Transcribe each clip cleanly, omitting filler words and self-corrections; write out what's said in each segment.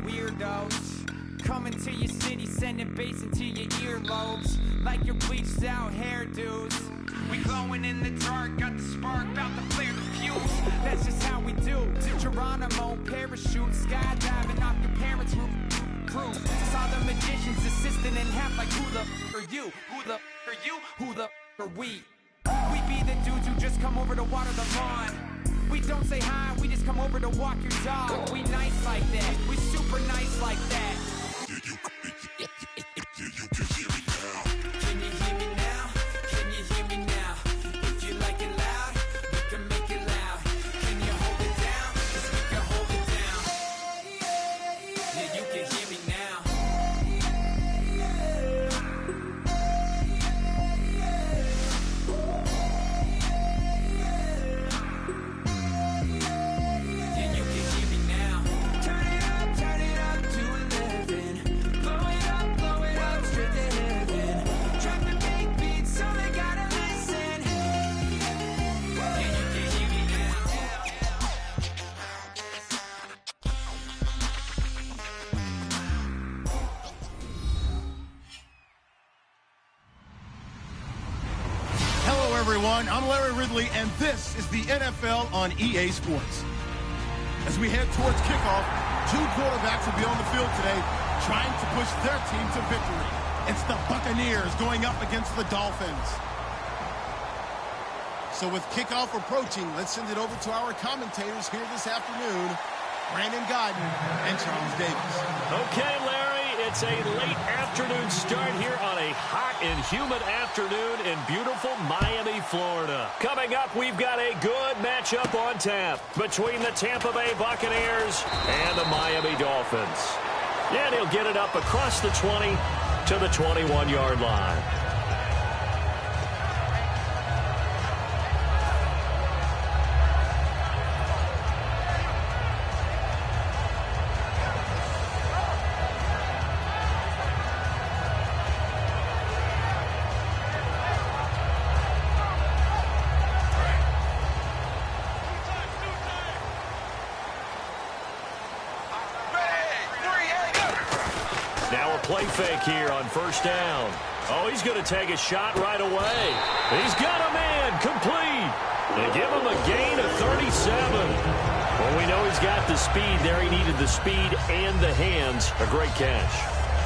weirdos. Coming to your city, sending bass into your earlobes. Like your bleached out hairdos. We glowing in the dark, got the spark, about to flare the fuse. That's just how we do. Geronimo, parachute, skydiving off your parents' roof. Saw the magician's assistant in half like who the are you? Who the are you? Who the are we? We be the dudes who just come over to water the lawn. We don't say hi, we just come over to walk your dog. We nice like that, we super nice like that. Can you hear me now? Can you hear me now? If you like it loud, we can make it loud. Can you hold it down? 'Cause we can hold it down. Yeah, you can hear me now. Yeah, you can hear me now. Turn it up to 11. Blow it up straight to heaven. Drop the big beat so they gotta listen. Yeah, you can hear me now. Hello, everyone. I'm Larry Ridley, and this is the NFL on EA Sports. As we head towards kickoff, two quarterbacks will be on the field today trying to push their team to victory. It's the Buccaneers going up against the Dolphins. So with kickoff approaching, let's send it over to our commentators here this afternoon, Brandon Godden and Charles Davis. Okay, Larry, it's a late afternoon start here on a hot and humid afternoon in beautiful Miami, Florida. Coming up, we've got a good matchup on tap between the Tampa Bay Buccaneers and the Miami Dolphins. And he'll get it up across the 20 to the 21-yard line. Now a play fake here on first down. Oh, he's going to take a shot right away. He's got a man complete. They give him a gain of 37. Well, we know he's got the speed there. He needed the speed and the hands. A great catch.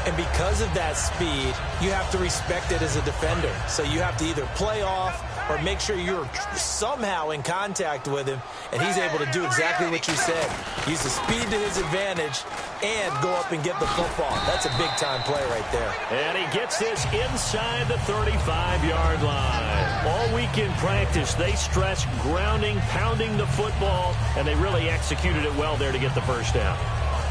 And because of that speed, you have to respect it as a defender. So you have to either play off or make sure you're somehow in contact with him, and he's able to do exactly what you said. Use the speed to his advantage and go up and get the football. That's a big-time play right there. And he gets this inside the 35-yard line. All week in practice, they stress grounding, pounding the football, and they really executed it well there to get the first down.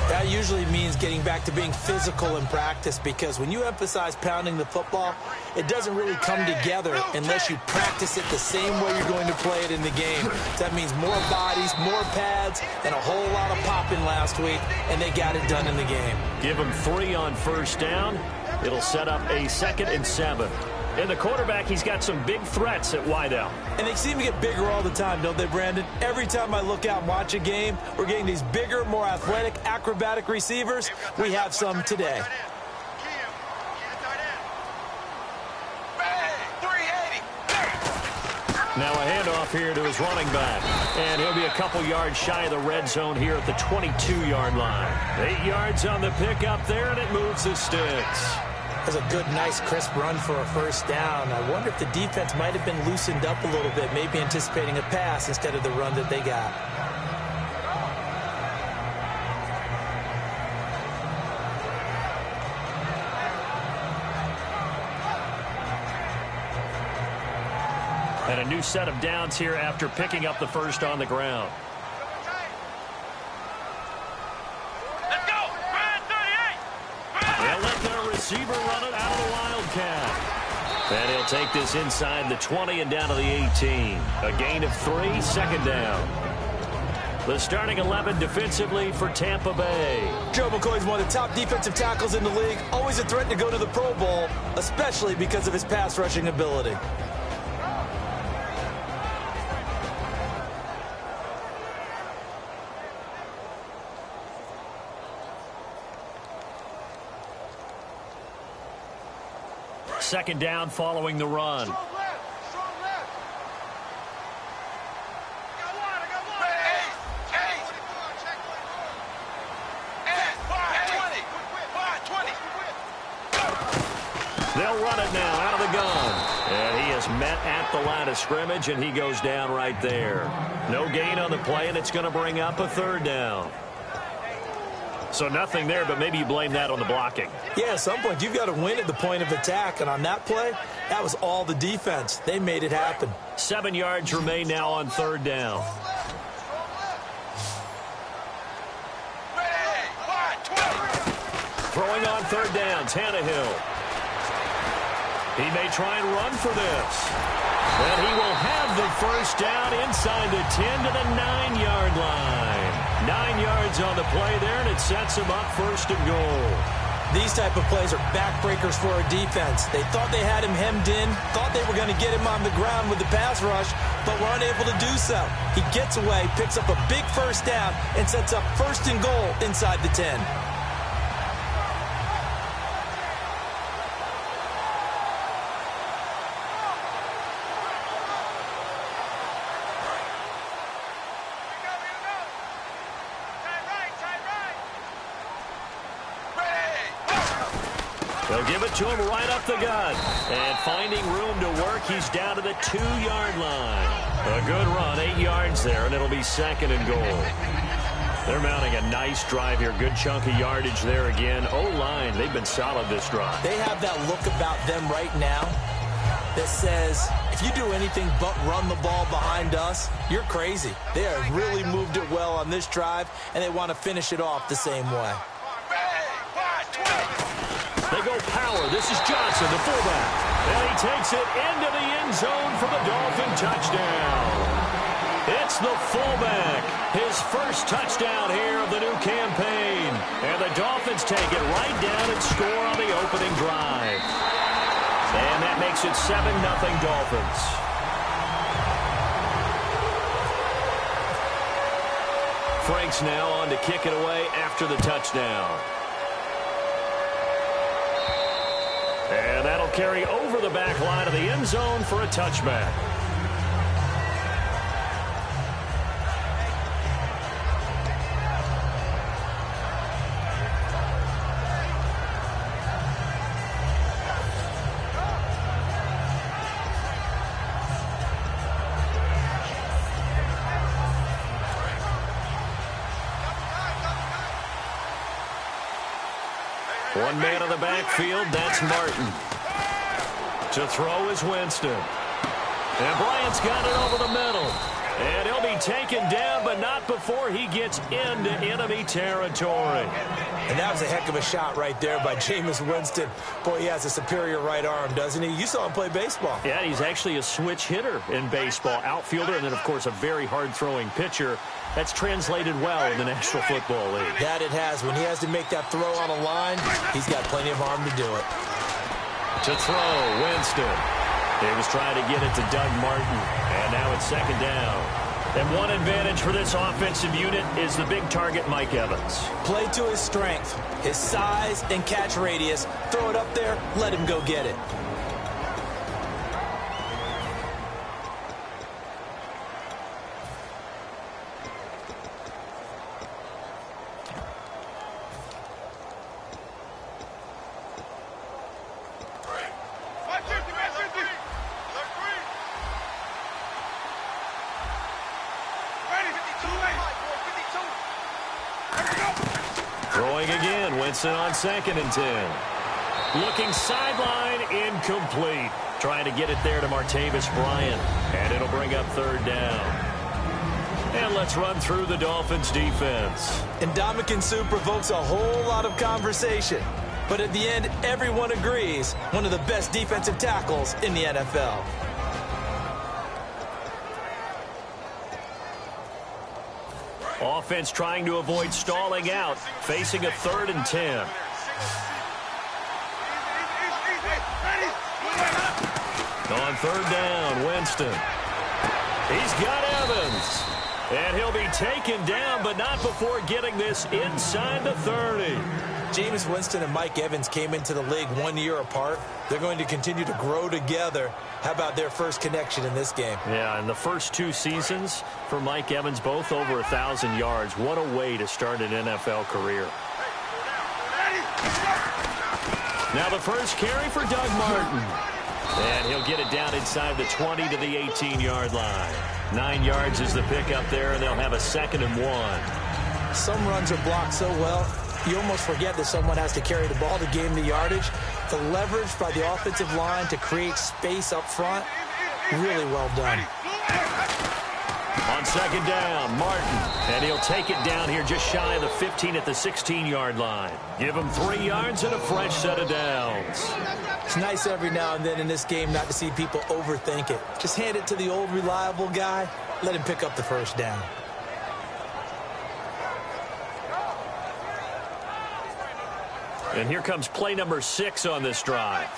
That usually means getting back to being physical in practice, because when you emphasize pounding the football, it doesn't really come together unless you practice it the same way you're going to play it in the game. That means more bodies, more pads, and a whole lot of popping last week, and they got it done in the game. Give them 3 on first down. It'll set up a 2nd and 7. And the quarterback, he's got some big threats at wideout. And they seem to get bigger all the time, don't they, Brandon? Every time I look out and watch a game, we're getting these bigger, more athletic, acrobatic receivers. We have some today. Now a handoff here to his running back. And he'll be a couple yards shy of the red zone here at the 22-yard line. 8 yards on the pickup there, and it moves the sticks. That's a good, nice, crisp run for a first down. I wonder if the defense might have been loosened up a little bit, maybe anticipating a pass instead of the run that they got. And a new set of downs here after picking up the first on the ground. Let's go! Run, 38! They'll let their receiver run it out of the Wildcat. And he'll take this inside the 20 and down to the 18. A gain of 3, 2nd down. The starting 11 defensively for Tampa Bay. Joe McCoy's one of the top defensive tackles in the league. Always a threat to go to the Pro Bowl, especially because of his pass rushing ability. second down following the run. They'll run it now out of the gun. And he is met at the line of scrimmage, and he goes down right there. No gain on the play, and it's going to bring up a third down. So nothing there, but maybe you blame that on the blocking. Yeah, at some point you've got to win at the point of attack, and on that play, that was all the defense. They made it happen. 7 yards remain now on third down. Throwing on third down, Tannehill. He may try and run for this. And he will have the first down inside the 10 to the 9-yard line. 9 yards on the play there, and it sets him up first and goal. These type of plays are backbreakers for a defense. They thought they had him hemmed in, thought they were going to get him on the ground with the pass rush, but were unable to do so. He gets away, picks up a big first down, and sets up first and goal inside the 10. They'll give it to him right up the gut. And finding room to work, he's down to the 2-yard line. A good run, 8 yards there, and it'll be second and goal. They're mounting a nice drive here. Good chunk of yardage there again. O-line, they've been solid this drive. They have that look about them right now that says, if you do anything but run the ball behind us, you're crazy. They have really moved it well on this drive, and they want to finish it off the same way. They go power. This is Johnson, the fullback. And he takes it into the end zone for the Dolphin touchdown. It's the fullback. His first touchdown here of the new campaign. And the Dolphins take it right down and score on the opening drive. And that makes it 7-0 Dolphins. Franks now on to kick it away after the touchdown. And that'll carry over the back line of the end zone for a touchback. One man in the backfield, that's Martin. To throw is Winston. And Bryant's got it over the middle. And he'll be taken down, but not before he gets into enemy territory. And that was a heck of a shot right there by Jameis Winston. Boy, he has a superior right arm, doesn't he? You saw him play baseball. Yeah, he's actually a switch hitter in baseball. Outfielder, and then, of course, a very hard-throwing pitcher. That's translated well in the National Football League. That it has. When he has to make that throw on a line, he's got plenty of arm to do it. To throw, Winston. He was trying to get it to Doug Martin. And now it's second down. And one advantage for this offensive unit is the big target, Mike Evans. Play to his strength, his size and catch radius. Throw it up there, let him go get it. Throwing again, Winston on 2nd and 10. Looking sideline, incomplete. Trying to get it there to Martavis Bryant. And it'll bring up third down. And let's run through the Dolphins' defense. And Ndamukong Suh provokes a whole lot of conversation. But at the end, everyone agrees, one of the best defensive tackles in the NFL. Offense trying to avoid stalling out, facing a 3rd and 10. On 3rd down, Winston. He's got Evans. And he'll be taken down, but not before getting this inside the 30. Jameis Winston and Mike Evans came into the league 1 year apart. They're going to continue to grow together. How about their first connection in this game? Yeah, in the first 2 seasons for Mike Evans, both over 1,000 yards. What a way to start an NFL career. Now the first carry for Doug Martin. And he'll get it down inside the 20 to the 18-yard line. 9 yards is the pickup there, and they'll have a 2nd and 1. Some runs are blocked so well, you almost forget that someone has to carry the ball to gain the yardage. The leverage by the offensive line to create space up front, really well done. On 2nd down, Martin, and he'll take it down here just shy of the 15 at the 16-yard line. Give him 3 yards and a fresh set of downs. It's nice every now and then in this game not to see people overthink it. Just hand it to the old reliable guy, let him pick up the first down. And here comes play number 6 on this drive.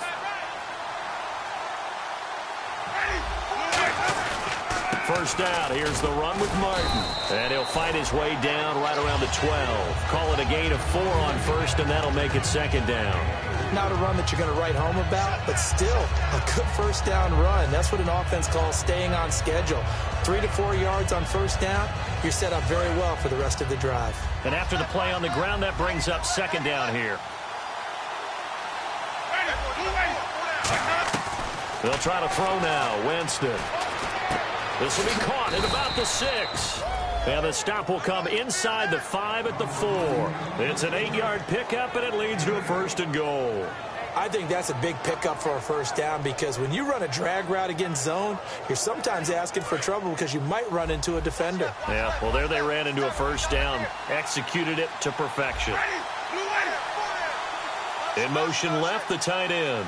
First down, here's the run with Martin. And he'll fight his way down right around the 12. Call it a gain of 4 on first, and that'll make it 2nd down. Not a run that you're going to write home about, but still a good first down run. That's what an offense calls staying on schedule. 3 to 4 yards on first down, you're set up very well for the rest of the drive. And after the play on the ground, that brings up 2nd down here. They'll try to throw now. Winston. This will be caught at about the 6. And the stop will come inside the 5 at the 4. It's an 8-yard pickup, and it leads to a 1st and goal. I think that's a big pickup for a first down because when you run a drag route against zone, you're sometimes asking for trouble because you might run into a defender. Yeah, well, there they ran into a first down. Executed it to perfection. In motion left, the tight end.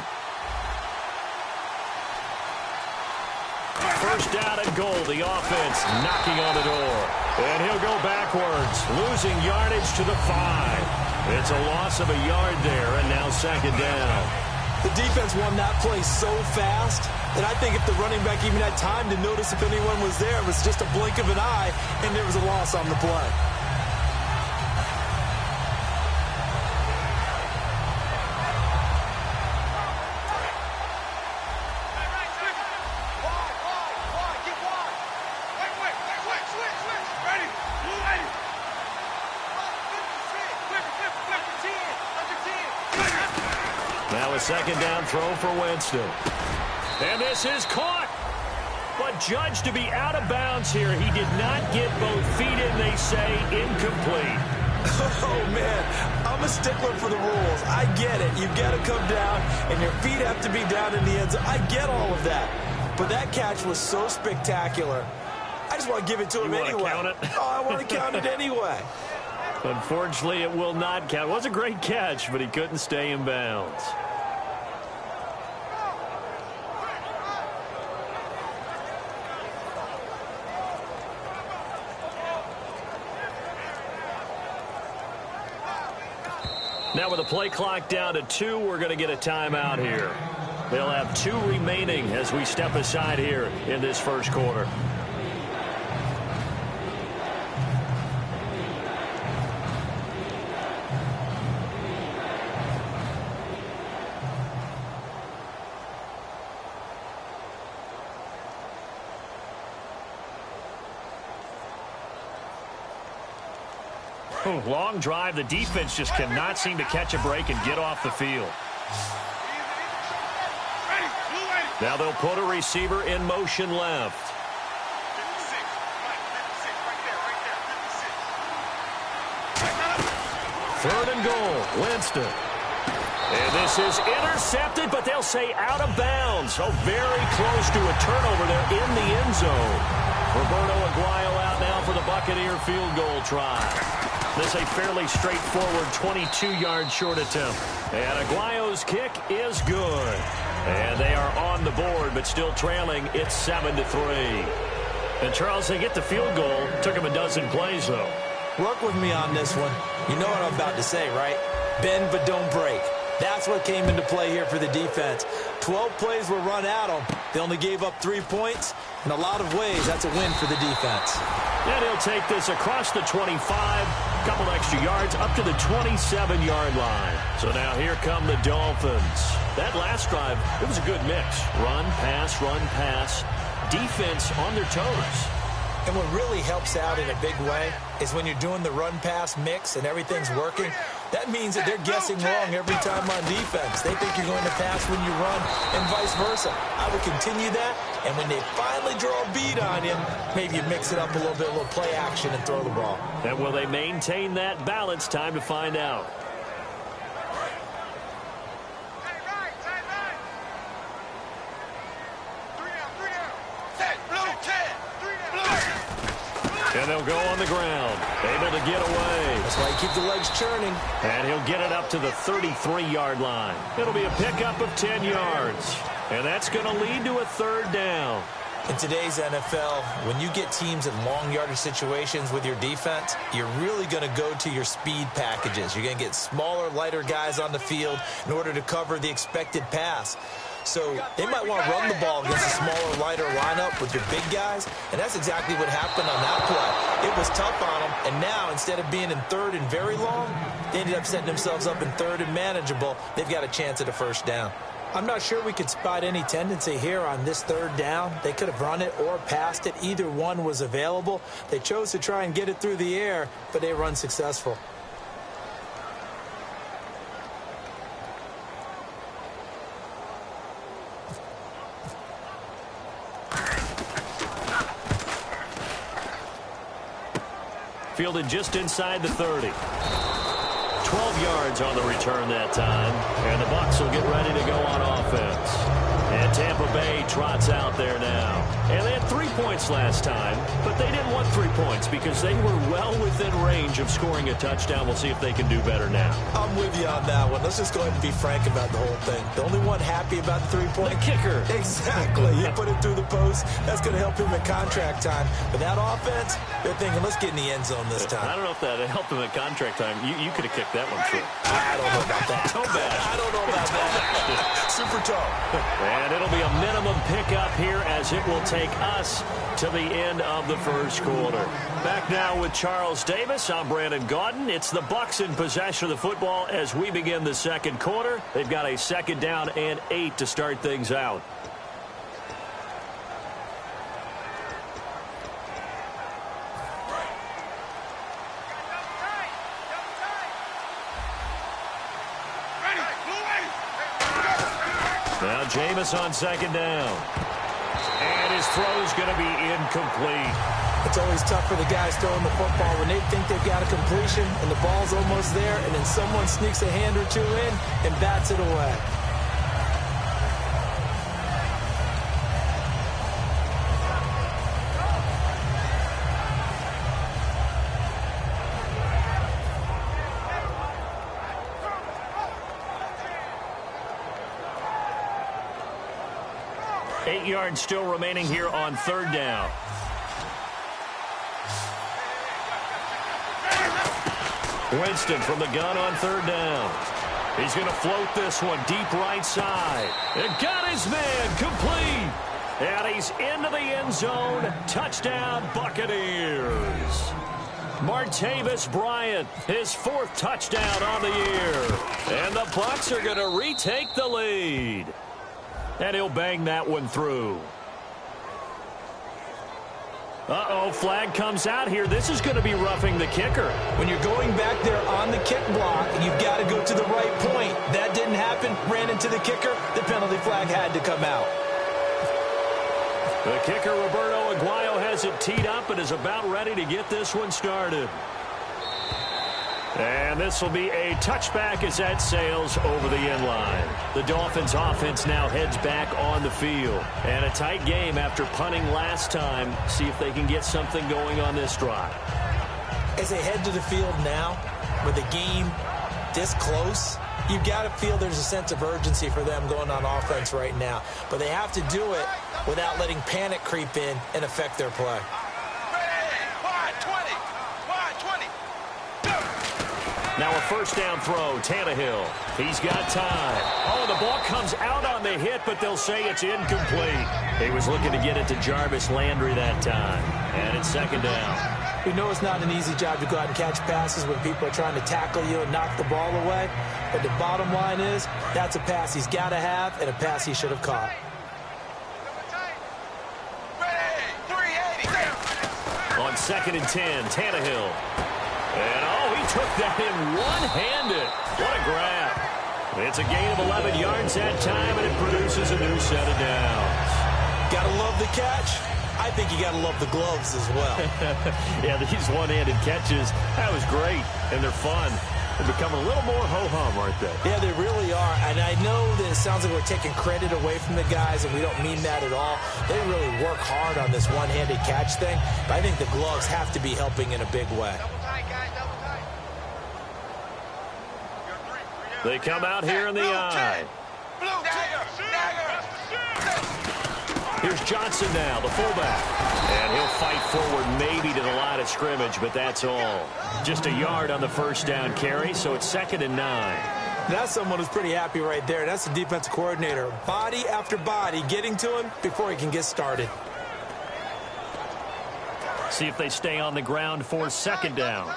First down and goal. The offense knocking on the door. And he'll go backwards, losing yardage to the 5. It's a loss of a yard there, and now 2nd down. The defense won that play so fast that I think if the running back even had time to notice if anyone was there, it was just a blink of an eye, and there was a loss on the play. Now a 2nd down throw for Winston. And this is caught. But judged to be out of bounds here. He did not get both feet in, they say, incomplete. Oh, man, I'm a stickler for the rules. I get it. You've got to come down, and your feet have to be down in the end zone. I get all of that. But that catch was so spectacular. I just want to give it to him anyway. You want to count it? Oh, I want to count it anyway. Unfortunately, it will not count. It was a great catch, but he couldn't stay in bounds. Now with the play clock down to 2, we're going to get a timeout here. They'll have 2 remaining as we step aside here in this first quarter. Long drive. The defense just cannot seem to catch a break and get off the field. Now they'll put a receiver in motion left. Third and goal. Winston. And this is intercepted, but they'll say out of bounds. So very close to a turnover there in the end zone. Roberto Aguayo out now for the Buccaneer field goal try. This is a fairly straightforward 22-yard short attempt. And Aguayo's kick is good. And they are on the board, but still trailing. It's 7-3. And, Charles, they get the field goal. Took them a dozen plays, though. Work with me on this one. You know what I'm about to say, right? Bend but don't break. That's what came into play here for the defense. 12 plays were run at them. They only gave up 3 points. In a lot of ways, that's a win for the defense. And he'll take this across the 25, couple extra yards, up to the 27-yard line. So now here come the Dolphins. That last drive, it was a good mix. Run, pass, defense on their toes. And what really helps out in a big way is when you're doing the run-pass mix and everything's working, that means that they're guessing wrong every time on defense. They think you're going to pass when you run and vice versa. I would continue that, and when they finally draw a beat on him, maybe you mix it up a little bit, a little play action, and throw the ball. And will they maintain that balance? Time to find out. And they'll go on the ground, able to get away. That's why you keep the legs churning. And he'll get it up to the 33-yard line. It'll be a pickup of 10 yards. And that's going to lead to a third down. In today's NFL, when you get teams in long yardage situations with your defense, you're really going to go to your speed packages. You're going to get smaller, lighter guys on the field in order to cover the expected pass. So they might want to run the ball against a smaller, lighter lineup with your big guys, and that's exactly what happened on that play. It was tough on them, and now instead of being in third and very long, they ended up setting themselves up in third and manageable. They've got a chance at a first down. I'm not sure we could spot any tendency here on this third down. They could have run it or passed it. Either one was available. They chose to try and get it through the air, but they were unsuccessful. Fielded just inside the 30. 12 yards on the return that time. And the Bucs will get ready to go on offense. And Tampa Bay trots out there now. And they had 3 points last time, but they didn't want 3 points because they were well within range of scoring a touchdown. We'll see if they can do better now. I'm with you on that one. Let's just go ahead and be frank about the whole thing. The only one happy about the 3-point. The kicker. Exactly. You put it through the post. That's going to help him at contract time. But that offense, they're thinking, let's get in the end zone this time. I don't know if that helped him at contract time. You could have kicked that one through. I don't know about that. Toe bash. I don't know about that. Super toe. And it'll be a minimum pickup here as it will take us to the end of the first quarter. Back now with Charles Davis. I'm Brandon Gaudin. It's the Bucs in possession of the football as we begin the second quarter. They've got a second down and 8 to start things out. Now Jameis on second down. And his throw's going to be incomplete. It's always tough for the guys throwing the football when they think they've got a completion and the ball's almost there, and then someone sneaks a hand or two in and bats it away. Eight yards still remaining here on third down. Winston from the gun on third down. He's going to float this one deep right side. And got his man complete. And he's into the end zone. Touchdown, Buccaneers. Martavis Bryant, his 4th touchdown on the year. And the Bucs are going to retake the lead. And he'll bang that one through. Uh-oh, flag comes out here. This is going to be roughing the kicker. When you're going back there on the kick block, you've got to go to the right point. That didn't happen. Ran into the kicker. The penalty flag had to come out. The kicker, Roberto Aguayo, has it teed up and is about ready to get this one started. And this will be a touchback as that sails over the end line. The Dolphins offense now heads back on the field. And a tight game after punting last time. See if they can get something going on this drive. As they head to the field now, with the game this close, you've got to feel there's a sense of urgency for them going on offense right now. But they have to do it without letting panic creep in and affect their play. Wide 20. Wide 20. Now a first down throw, Tannehill. He's got time. Oh, the ball comes out on the hit, but they'll say it's incomplete. He was looking to get it to Jarvis Landry that time. And it's second down. We know it's not an easy job to go out and catch passes when people are trying to tackle you and knock the ball away. But the bottom line is, that's a pass he's got to have and a pass he should have caught. On 2nd and 10, Tannehill. And, oh, he took that in one-handed. What a grab. It's a gain of 11 yards that time, and it produces a new set of downs. Gotta love the catch. I think you gotta love the gloves as well. Yeah, these one-handed catches, that was great, and they're fun. They're becoming a little more ho-hum, aren't they? Yeah, they really are. And I know that it sounds like we're taking credit away from the guys, and we don't mean that at all. They really work hard on this one-handed catch thing, but I think the gloves have to be helping in a big way. They come out here in the eye. Here's Johnson now, the fullback. And he'll fight forward maybe to the line of scrimmage, but that's all. Just a yard on the first down carry, so it's 2nd and 9. That's someone who's pretty happy right there. That's the defensive coordinator. Body after body getting to him before he can get started. See if they stay on the ground for 2nd down.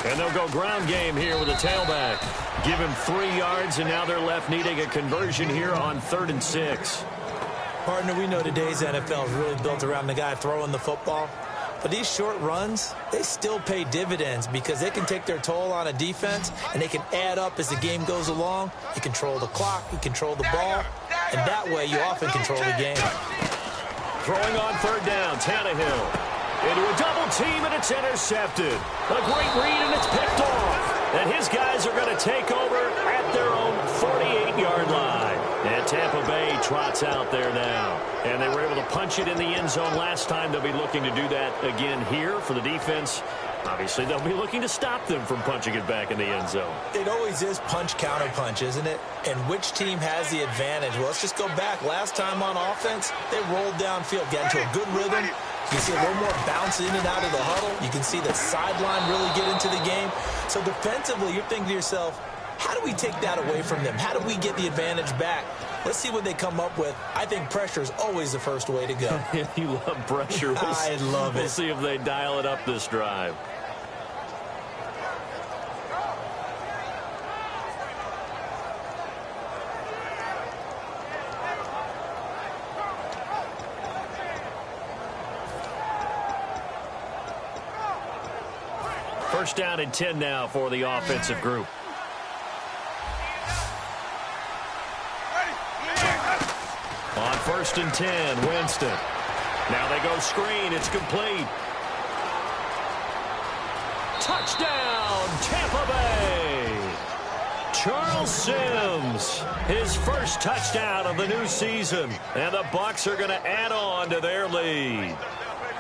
And they'll go ground game here with a tailback. Give him 3 yards, and now they're left needing a conversion here on 3rd and 6. Partner, we know today's NFL is really built around the guy throwing the football. But these short runs, they still pay dividends because they can take their toll on a defense, and they can add up as the game goes along. You control the clock, you control the ball, and that way you often control the game. Throwing on 3rd down, Tannehill. Into a double team, and it's intercepted. A great read, and it's picked off. And his guys are going to take over at their own 48-yard line. And Tampa Bay trots out there now. And they were able to punch it in the end zone last time. They'll be looking to do that again here for the defense. Obviously, they'll be looking to stop them from punching it back in the end zone. It always is punch-counter-punch, isn't it? And which team has the advantage? Well, let's just go back. Last time on offense, they rolled downfield, got into a good rhythm. You can see a little more bounce in and out of the huddle. You can see the sideline really get into the game. So defensively, you're thinking to yourself, how do we take that away from them? How do we get the advantage back? Let's see what they come up with. I think pressure is always the first way to go. You love pressure. I love it. We'll see if they dial it up this drive. First down and 10 now for the offensive group. On 1st and 10, Winston. Now they go screen. It's complete. Touchdown, Tampa Bay. Charles Sims, his first touchdown of the new season. And the BUCS are going to add on to their lead.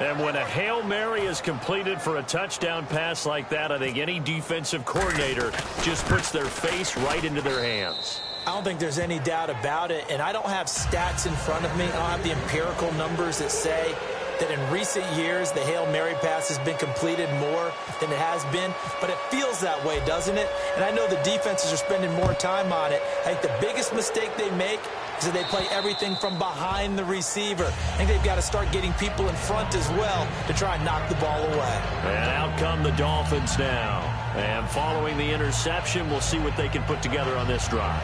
And when a Hail Mary is completed for a touchdown pass like that, I think any defensive coordinator just puts their face right into their hands. I don't think there's any doubt about it, and I don't have stats in front of me. I don't have the empirical numbers that say that in recent years the Hail Mary pass has been completed more than it has been, but it feels that way, doesn't it? And I know the defenses are spending more time on it. I think the biggest mistake they make is that they play everything from behind the receiver. I think they've got to start getting people in front as well to try and knock the ball away. And out come the Dolphins now. And following the interception, we'll see what they can put together on this drive.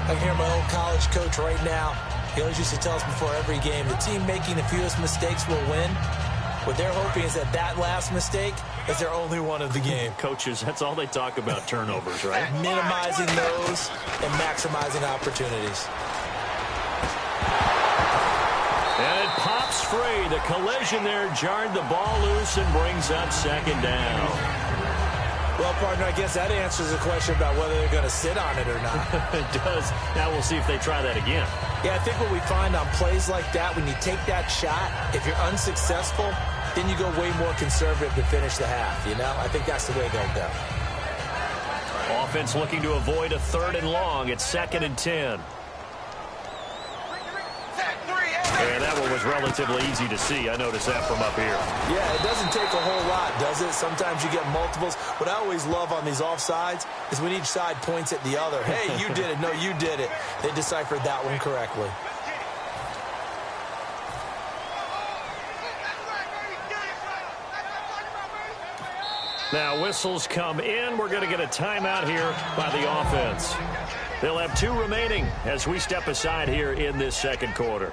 I can hear my old college coach right now. He always used to tell us before every game, the team making the fewest mistakes will win. What they're hoping is that that last mistake is their only one of the game. Coaches, that's all they talk about, turnovers, right? Minimizing those and maximizing opportunities. And it pops free. The collision there jarred the ball loose and brings up 2nd down. Well, partner, I guess that answers the question about whether they're going to sit on it or not. It does. Now we'll see if they try that again. Yeah, I think what we find on plays like that, when you take that shot, if you're unsuccessful, then you go way more conservative to finish the half, you know? I think that's the way they'll go. Offense looking to avoid a 3rd and long. It's 2nd and 10. And that one was relatively easy to see. I noticed that from up here. Yeah, it doesn't take a whole lot, does it? Sometimes you get multiples. What I always love on these offsides is when each side points at the other. Hey, you did it. No, you did it. They deciphered that one correctly. Now, whistles come in. We're going to get a timeout here by the offense. They'll have 2 remaining as we step aside here in this second quarter.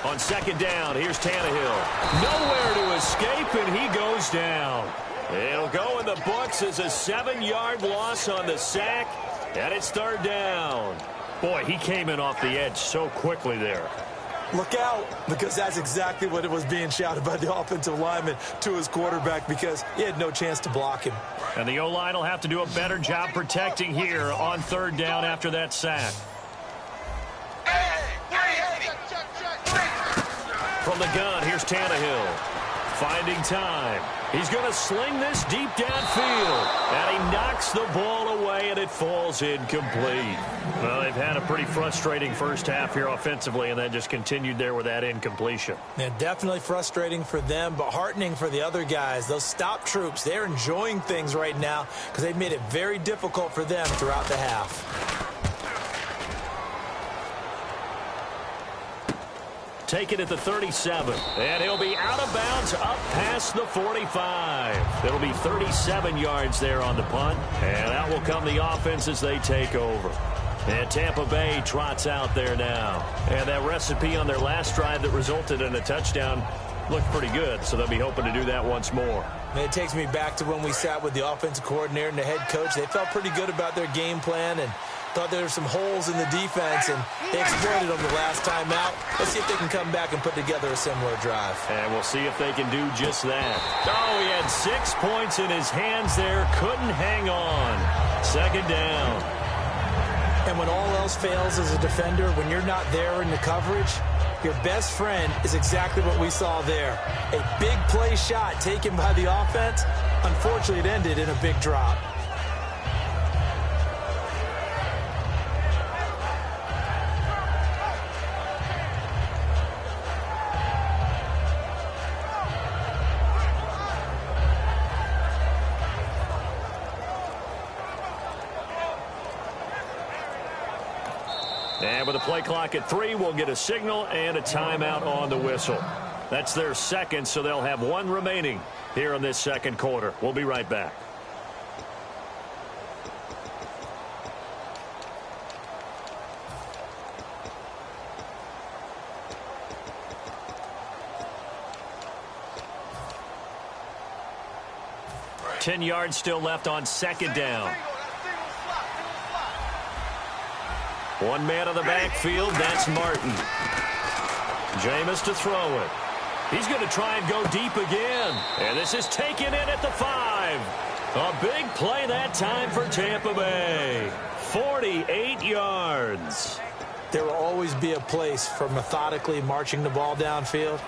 On second down, here's Tannehill. Nowhere to escape, and he goes down. It'll go in the books as a 7-yard loss on the sack, and it's third down. Boy, he came in off the edge so quickly there. Look out, because that's exactly what it was being shouted by the offensive lineman to his quarterback, because he had no chance to block him. And the O-line will have to do a better job protecting here on third down after that sack. From the gun, here's Tannehill. Finding time. He's going to sling this deep downfield. And he knocks the ball away, and it falls incomplete. Well, they've had a pretty frustrating first half here offensively, and then just continued there with that incompletion. Yeah, definitely frustrating for them, but heartening for the other guys. Those stop troops, they're enjoying things right now because they've made it very difficult for them throughout the half. Take it at the 37, and he'll be out of bounds up past the 45. It'll be 37 yards there on the punt, and out will come the offense as they take over. And Tampa Bay trots out there now. And that recipe on their last drive that resulted in a touchdown looked pretty good, so they'll be hoping to do that once more. And it takes me back to when we sat with the offensive coordinator and the head coach. They felt pretty good about their game plan and thought there were some holes in the defense, and they exploited them the last time out. Let's see if they can come back and put together a similar drive. And we'll see if they can do just that. Oh, he had 6 points in his hands there. Couldn't hang on. Second down. And when all else fails as a defender, when you're not there in the coverage, your best friend is exactly what we saw there. A big play shot taken by the offense. Unfortunately, it ended in a big drop. And with a play clock at 3, we'll get a signal and a timeout on the whistle. That's their second, so they'll have 1 remaining here in this second quarter. We'll be right back. Ten yards still left on second down. One man on the backfield, that's Martin. Jameis to throw it. He's going to try and go deep again. And this is taken in at the 5. A big play that time for Tampa Bay. 48 yards. There will always be a place for methodically marching the ball downfield.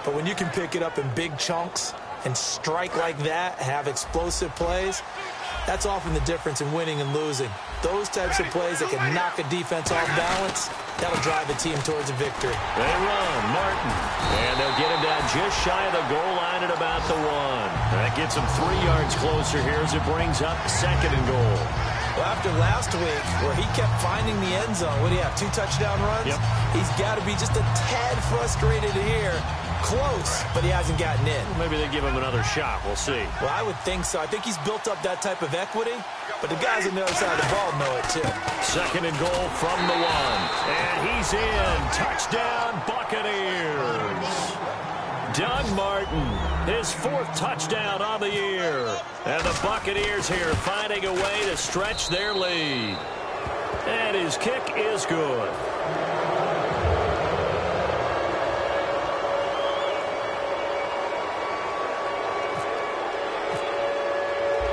But when you can pick it up in big chunks and strike like that, have explosive plays, that's often the difference in winning and losing. Those types of plays that can knock a defense off balance, that'll drive a team towards a victory. They run, Martin. And they'll get him down just shy of the goal line at about the 1. That gets him 3 yards closer here as it brings up second and goal. Well, after last week, where he kept finding the end zone, what do you have, 2 touchdown runs? Yep. He's got to be just a tad frustrated here. Close, but he hasn't gotten in. Well, maybe they give him another shot. We'll see. Well, I would think so. I think he's built up that type of equity, but the guys on the other side of the ball know it too. Second and goal from the 1. And he's in. Touchdown, Buccaneers. Doug Martin, his 4th touchdown on the year. And the Buccaneers here finding a way to stretch their lead. And his kick is good.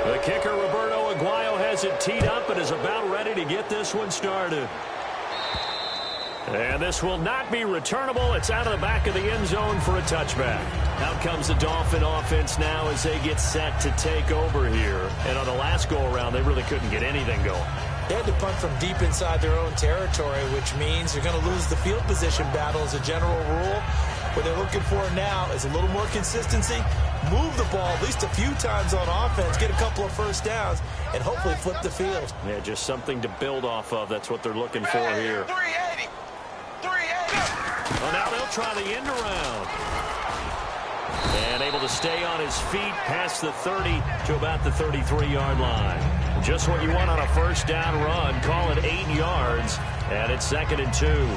The kicker, Roberto Aguayo, has it teed up and is about ready to get this one started. And this will not be returnable. It's out of the back of the end zone for a touchback. Out comes the Dolphin offense now as they get set to take over here. And on the last go-around, they really couldn't get anything going. They had to punt from deep inside their own territory, which means they're going to lose the field position battle as a general rule. What they're looking for now is a little more consistency, move the ball at least a few times on offense, get a couple of first downs, and hopefully flip the field. Yeah, just something to build off of. That's what they're looking for here. 380. 380. Well, now they'll try the end around. And able to stay on his feet past the 30 to about the 33-yard line. Just what you want on a first down run. Call it 8 yards, and it's 2nd and 2.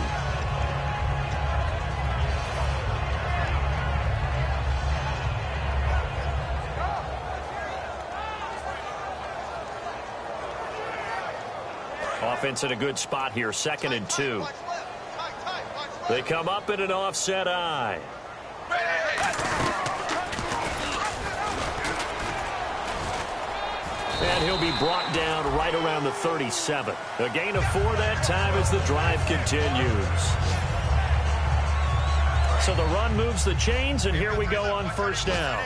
Offense in a good spot here, 2nd and 2. They come up in an offset eye. And he'll be brought down right around the 37. A gain of 4 that time as the drive continues. So the run moves the chains, and here we go on first down.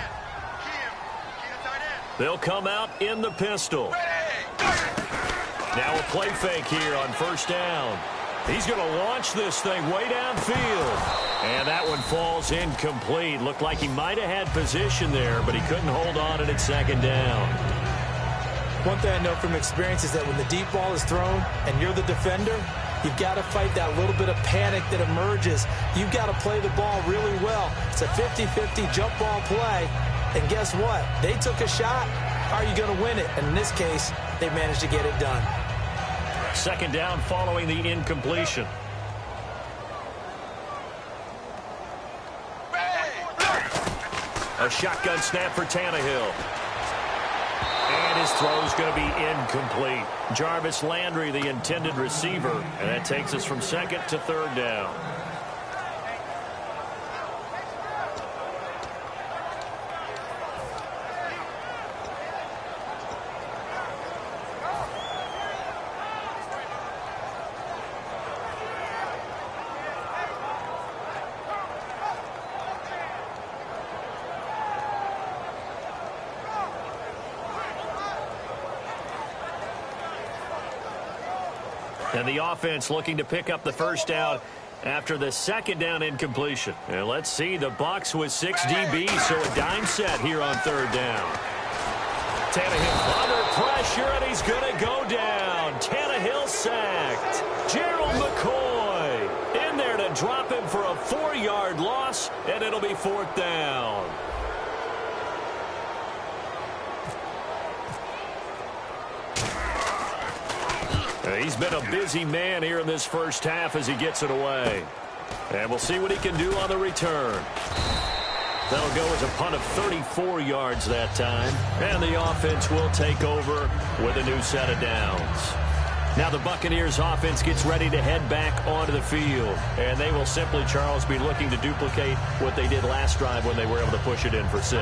They'll come out in the pistol. Now a play fake here on first down. He's going to launch this thing way downfield. And that one falls incomplete. Looked like he might have had position there, but he couldn't hold on and it's 2nd down. One thing I know from experience is that when the deep ball is thrown and you're the defender, you've got to fight that little bit of panic that emerges. You've got to play the ball really well. It's a 50-50 jump ball play. And guess what? They took a shot. How are you going to win it? And in this case, they managed to get it done. 2nd down following the incompletion. A shotgun snap for Tannehill. And his throw's going to be incomplete. Jarvis Landry, the intended receiver. And that takes us from 2nd to 3rd down. And the offense looking to pick up the first down after the 2nd down incompletion. And let's see, the BUCS with 6 DBs, so a dime set here on 3rd down. Tannehill under pressure, and he's going to go down. Tannehill sacked. Gerald McCoy in there to drop him for a 4-yard loss, and it'll be 4th down. He's been a busy man here in this first half as he gets it away. And we'll see what he can do on the return. That'll go as a punt of 34 yards that time. And the offense will take over with a new set of downs. Now the Buccaneers offense gets ready to head back onto the field. And they will simply, Charles, be looking to duplicate what they did last drive when they were able to push it in for 6.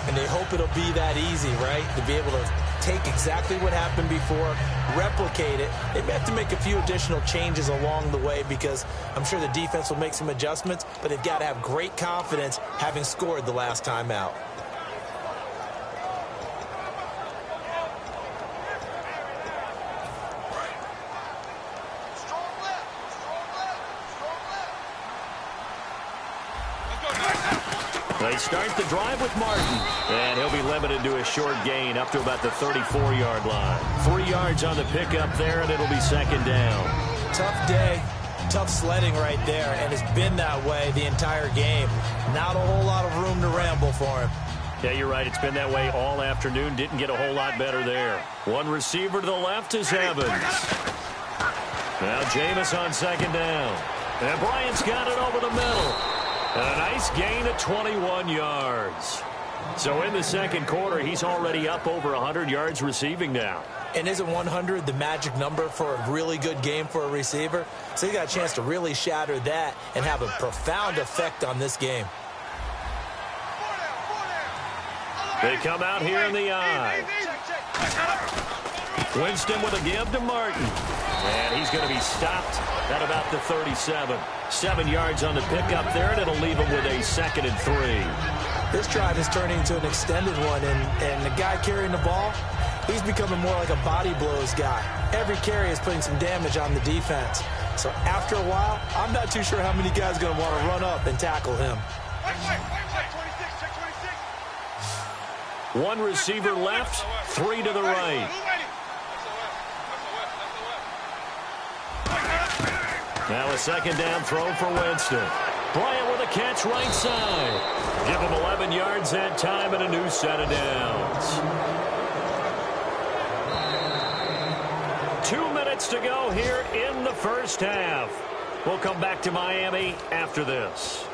And they hope it'll be that easy, right? To be able to take exactly what happened before, replicate it. They may have to make a few additional changes along the way because I'm sure the defense will make some adjustments, but they've got to have great confidence having scored the last time out. They start the drive with Martin, and he'll be limited to a short gain up to about the 34-yard line. 3 yards on the pickup there, and it'll be 2nd down. Tough day, tough sledding right there, and it's been that way the entire game. Not a whole lot of room to ramble for him. Yeah, you're right. It's been that way all afternoon. Didn't get a whole lot better there. One receiver to the left is Evans. Now Jameis on 2nd down. And Bryant's got it over the middle. And a nice gain of 21 yards. So in the 2nd quarter, he's already up over 100 yards receiving now. And isn't 100 the magic number for a really good game for a receiver? So he got a chance to really shatter that and have a profound effect on this game. They come out here in the eye. Winston with a give to Martin. And he's going to be stopped at about the 37. 7 yards on the pickup there, and it'll leave him with a 2nd and 3. This drive is turning into an extended one, and the guy carrying the ball, he's becoming more like a body blows guy. Every carry is putting some damage on the defense. So after a while, I'm not too sure how many guys are going to want to run up and tackle him. One receiver left, 3 to the right. Now a 2nd down throw for Winston. Bryant with a catch right side. Give him 11 yards that time and a new set of downs. 2 minutes to go here in the first half. We'll come back to Miami after this.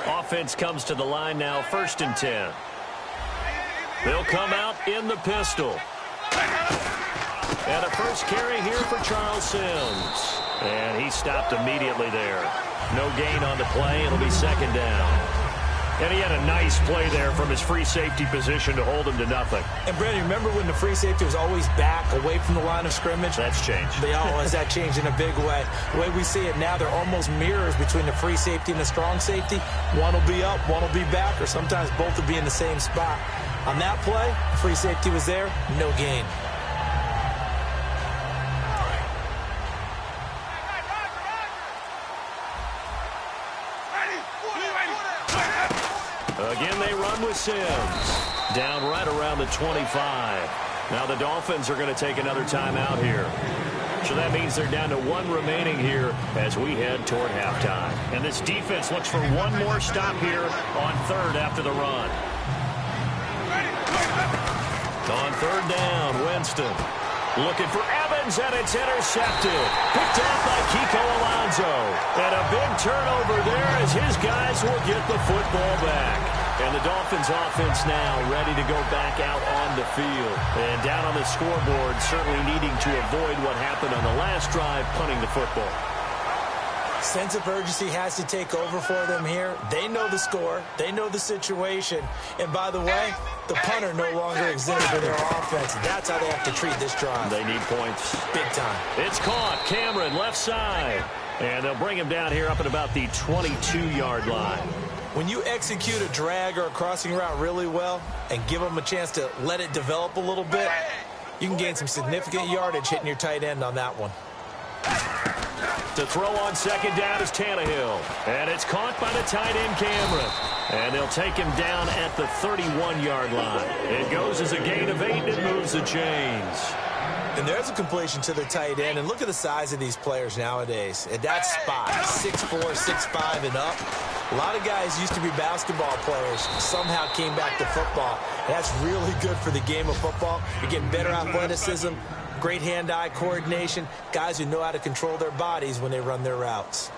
Offense comes to the line now, 1st and 10. They'll come out in the pistol. And a first carry here for Charles Sims. And he stopped immediately there. No gain on the play. It'll be 2nd down. And he had a nice play there from his free safety position to hold him to nothing. And, Brandon, remember when the free safety was always back away from the line of scrimmage? That's changed. They always that changed in a big way. The way we see it now, they're almost mirrors between the free safety and the strong safety. One will be up, one will be back, or sometimes both will be in the same spot. On that play, free safety was there, no gain. Again, they run with Sims. Down right around the 25. Now the Dolphins are going to take another timeout here. So that means they're down to 1 remaining here as we head toward halftime. And this defense looks for one more stop here on 3rd after the run. On 3rd down, Winston looking for Evans, and it's intercepted. Picked off by Kiko Alonso. And a big turnover there as his guys will get the football back. And the Dolphins offense now ready to go back out on the field. And down on the scoreboard, certainly needing to avoid what happened on the last drive, punting the football. Sense of urgency has to take over for them here. They know the score. They know the situation. And by the way, the punter no longer exists for their offense. That's how they have to treat this drive. They need points. Big time. It's caught. Cameron, left side. And they'll bring him down here up at about the 22-yard line. When you execute a drag or a crossing route really well and give them a chance to let it develop a little bit, you can gain some significant yardage hitting your tight end on that one. To throw on 2nd down is Tannehill. And it's caught by the tight end, Cameron. And they'll take him down at the 31-yard line. It goes as a gain of 8 and moves the chains. And there's a completion to the tight end. And look at the size of these players nowadays. At that spot, 6'4", 6'5", and up. A lot of guys used to be basketball players, somehow came back to football. And that's really good for the game of football. You're getting better athleticism, great hand-eye coordination, guys who know how to control their bodies when they run their routes.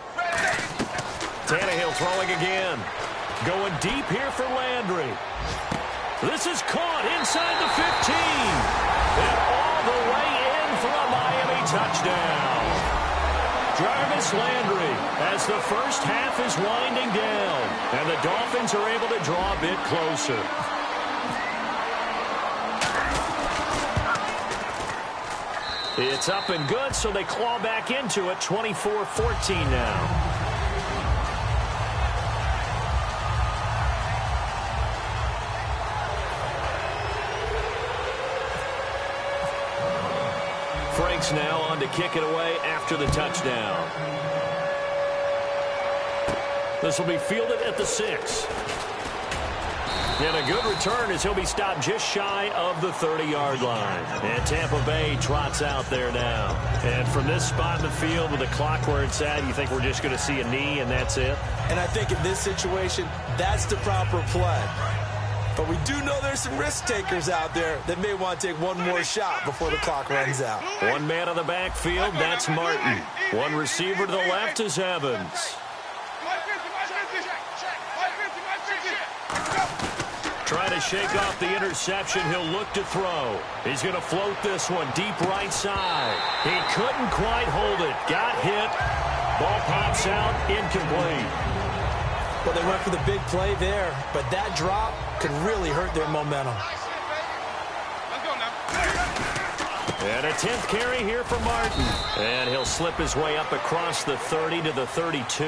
Tannehill throwing again. Going deep here for Landry. This is caught inside the 15. And all the way in for a Miami touchdown. Jarvis Landry as the first half is winding down. And the Dolphins are able to draw a bit closer. It's up and good, so they claw back into it, 24-14 now. Franks now on to kick it away after the touchdown. This will be fielded at the 6. And a good return as he'll be stopped just shy of the 30-yard line. And Tampa Bay trots out there now. And from this spot in the field with the clock where it's at, you think we're just going to see a knee and that's it? And I think in this situation, that's the proper play. But we do know there's some risk takers out there that may want to take one more shot before the clock runs out. One man on the backfield, that's Martin. One receiver to the left is Evans. Trying to shake off the interception, he'll look to throw. He's going to float this one deep right side. He couldn't quite hold it. Got hit. Ball pops out, incomplete. Well, they went for the big play there, but that drop could really hurt their momentum. And a 10th carry here for Martin. And he'll slip his way up across the 30 to the 32.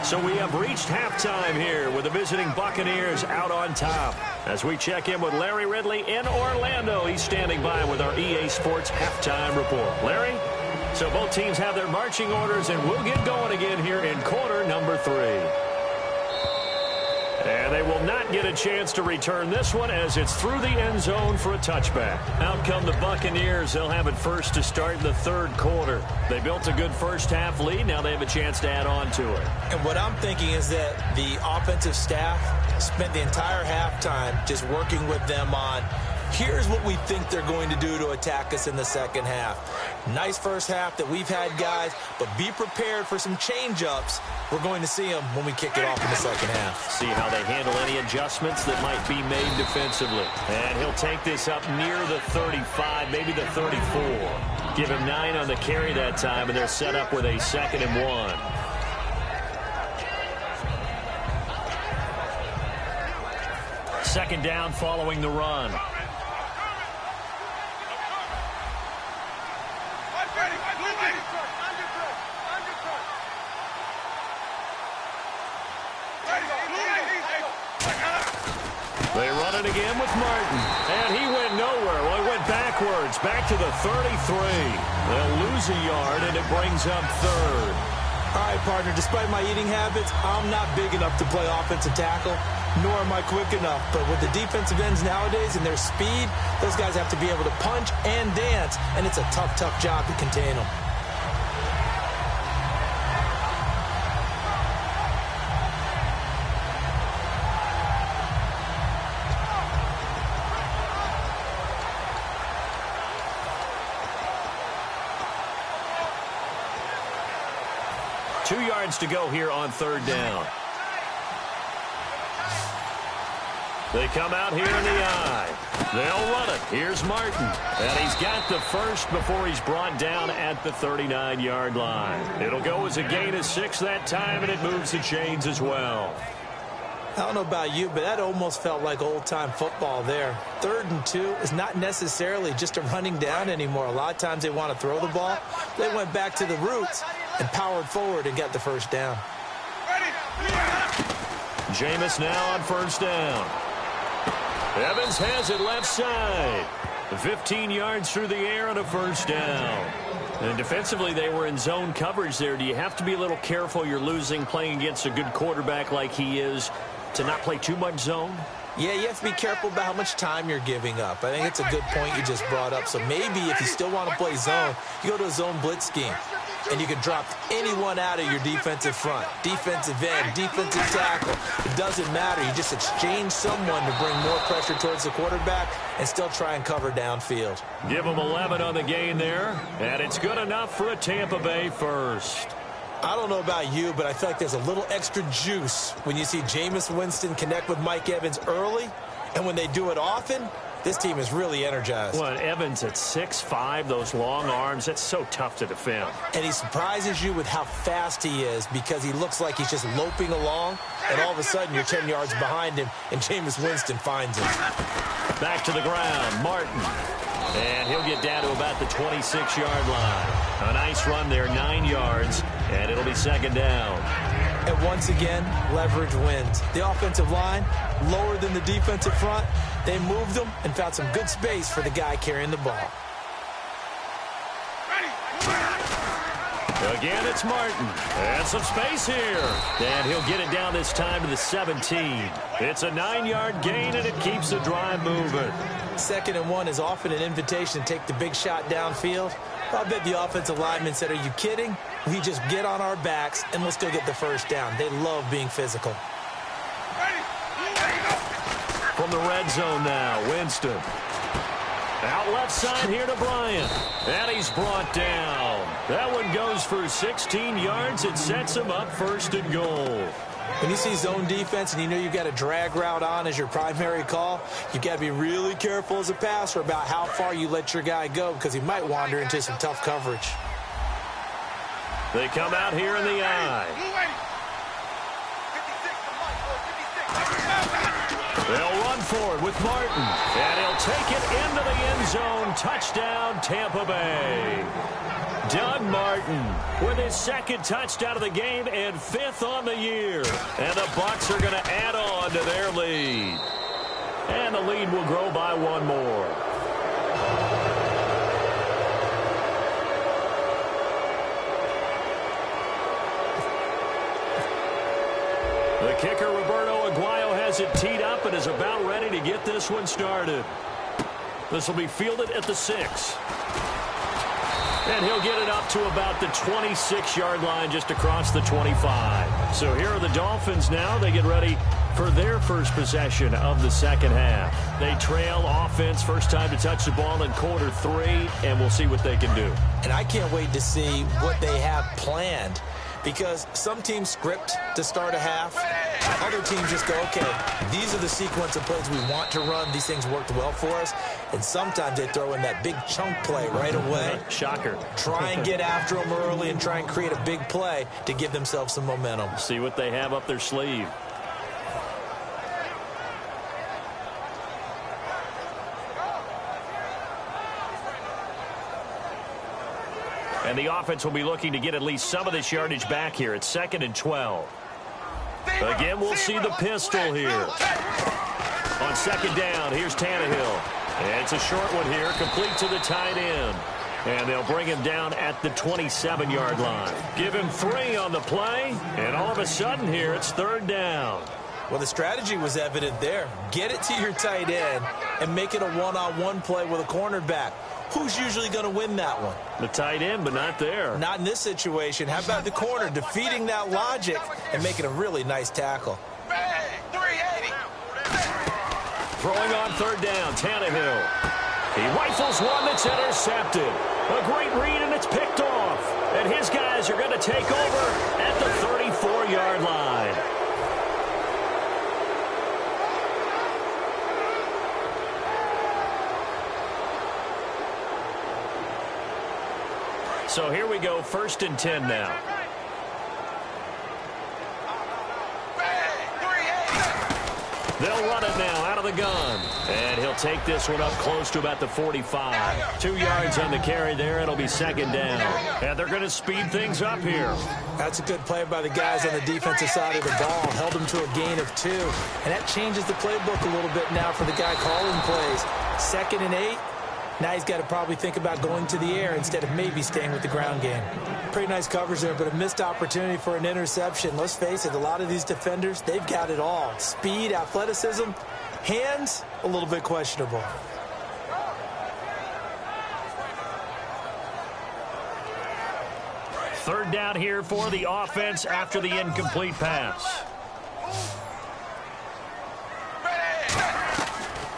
So we have reached halftime here with the visiting Buccaneers out on top. As we check in with Larry Ridley in Orlando, he's standing by with our EA Sports halftime report. Larry? So both teams have their marching orders, and we'll get going again here in quarter number 3. And they will not get a chance to return this one as it's through the end zone for a touchback. Out come the Buccaneers. They'll have it first to start in the third quarter. They built a good first-half lead. Now they have a chance to add on to it. And what I'm thinking is that the offensive staff spent the entire halftime just working with them on, here's what we think they're going to do to attack us in the second half. Nice first half that we've had, guys, but be prepared for some change-ups. We're going to see them when we kick it off in the second half. See how they handle any adjustments that might be made defensively. And he'll take this up near the 35, maybe the 34. Give him 9 on the carry that time, and they're set up with a 2nd and 1. Second down following the run. They run it again with Martin. And he went nowhere. Well, he went backwards. Back to the 33. They'll lose a yard, and it brings up 3rd. All right, partner, despite my eating habits, I'm not big enough to play offensive tackle, nor am I quick enough. But with the defensive ends nowadays and their speed, those guys have to be able to punch and dance, and it's a tough, tough job to contain them. To go here on 3rd down. They come out here in the eye. They'll run it. Here's Martin. And he's got the first before he's brought down at the 39-yard line. It'll go as a gain of 6 that time, and it moves the chains as well. I don't know about you, but that almost felt like old-time football there. 3rd and 2 is not necessarily just a running down anymore. A lot of times they want to throw the ball. They went back to the roots and powered forward and got the first down. Jameis now on 1st down. Evans has it left side. 15 yards through the air and a 1st down. And defensively, they were in zone coverage there. Do you have to be a little careful? You're losing playing against a good quarterback like he is to not play too much zone? Yeah, you have to be careful about how much time you're giving up. I think it's a good point you just brought up. So maybe if you still want to play zone, you go to a zone blitz scheme. And you can drop anyone out of your defensive front. Defensive end, defensive tackle. It doesn't matter. You just exchange someone to bring more pressure towards the quarterback and still try and cover downfield. Give them 11 on the gain there. And it's good enough for a Tampa Bay first. I don't know about you, but I feel like there's a little extra juice when you see Jameis Winston connect with Mike Evans early. And when they do it often, this team is really energized. Well, Evans at 6'5", those long arms, that's so tough to defend. And he surprises you with how fast he is because he looks like he's just loping along, and all of a sudden you're 10 yards behind him, and Jameis Winston finds him. Back to the ground, Martin. And he'll get down to about the 26-yard line. A nice run there, 9 yards, and it'll be 2nd down. And once again, leverage wins. The offensive line, lower than the defensive front. They moved them and found some good space for the guy carrying the ball. Again, it's Martin. And some space here. And he'll get it down this time to the 17. It's a 9-yard gain, and it keeps the drive moving. 2nd and 1 is often an invitation to take the big shot downfield. I bet the offensive lineman said, are you kidding? We just get on our backs, and we'll still get the first down. They love being physical. From the red zone now, Winston. Out left side here to Bryant. And he's brought down. That one goes for 16 yards. It sets him up 1st and goal. When you see zone defense and you know you've got a drag route on as your primary call, you've got to be really careful as a passer about how far you let your guy go because he might wander into some tough coverage. They come out here in the eye. run for it with Martin. And he'll take it into the end zone. Touchdown, Tampa Bay. Doug Martin with his second touchdown of the game and 5th on the year. And the BUCS are going to add on to their lead. And the lead will grow by 1 more. The kicker, Roberto Aguayo, has it teed up and is about ready to get this one started. This will be fielded at the 6. And he'll get it up to about the 26-yard line, just across the 25. So here are the Dolphins now. They get ready for their first possession of the second half. They trail offense, first time to touch the ball in quarter 3, and we'll see what they can do. And I can't wait to see what they have planned, because some teams script to start a half. Other teams just go, okay, these are the sequence of plays we want to run. These things worked well for us. And sometimes they throw in that big chunk play right away. Shocker. Try and get after them early and try and create a big play to give themselves some momentum. See what they have up their sleeve. And the offense will be looking to get at least some of this yardage back here. It's 2nd and 12. Again, we'll see the pistol here. On 2nd down, here's Tannehill. And it's a short one here, complete to the tight end. And they'll bring him down at the 27-yard line. Give him 3 on the play, and all of a sudden here, it's 3rd down. Well, the strategy was evident there. Get it to your tight end and make it a one-on-one play with a cornerback. Who's usually going to win that one? The tight end, but not there. Not in this situation. How about the corner defeating that logic and making a really nice tackle? 380. Throwing on 3rd down, Tannehill. He rifles one that's intercepted. A great read, and it's picked off. And his guys are going to take over at the 34-yard line. So here we go, 1st and 10 now. They'll run it now out of the gun. And he'll take this one up close to about the 45. 2 yards on the carry there. It'll be 2nd down. And they're going to speed things up here. That's a good play by the guys on the defensive side of the ball. Held them to a gain of 2. And that changes the playbook a little bit now for the guy calling plays. 2nd and 8. Now he's got to probably think about going to the air instead of maybe staying with the ground game. Pretty nice coverage there, but a missed opportunity for an interception. Let's face it, a lot of these defenders, they've got it all. Speed, athleticism, hands, a little bit questionable. Third down here for the offense after the incomplete pass.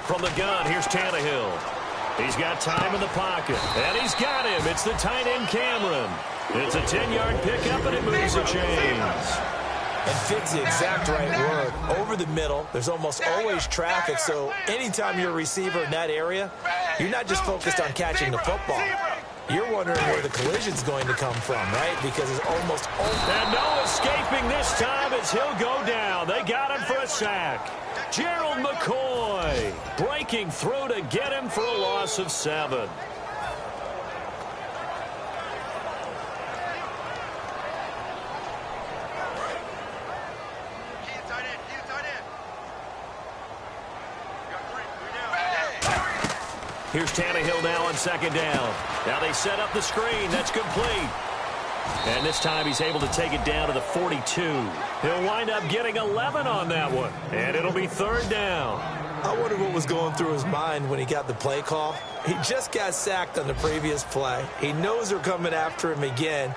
From the gun, here's Tannehill. He's got time in the pocket, and he's got him. It's the tight end, Cameron. It's a 10-yard pickup, and it moves the chains. And fits the exact right word. Over the middle, there's almost always traffic, so anytime you're a receiver in that area, you're not just focused on catching the football. You're wondering where the collision's going to come from, right? Because it's almost over. And no escaping this time as he'll go down. They got him for a sack. Gerald McCoy breaking through to get him for a loss of 7. Here's Tannehill now on 2nd down. Now they set up the screen. That's complete. And this time he's able to take it down to the 42. He'll wind up getting 11 on that one. And it'll be 3rd down. I wonder what was going through his mind when he got the play call. He just got sacked on the previous play. He knows they're coming after him again.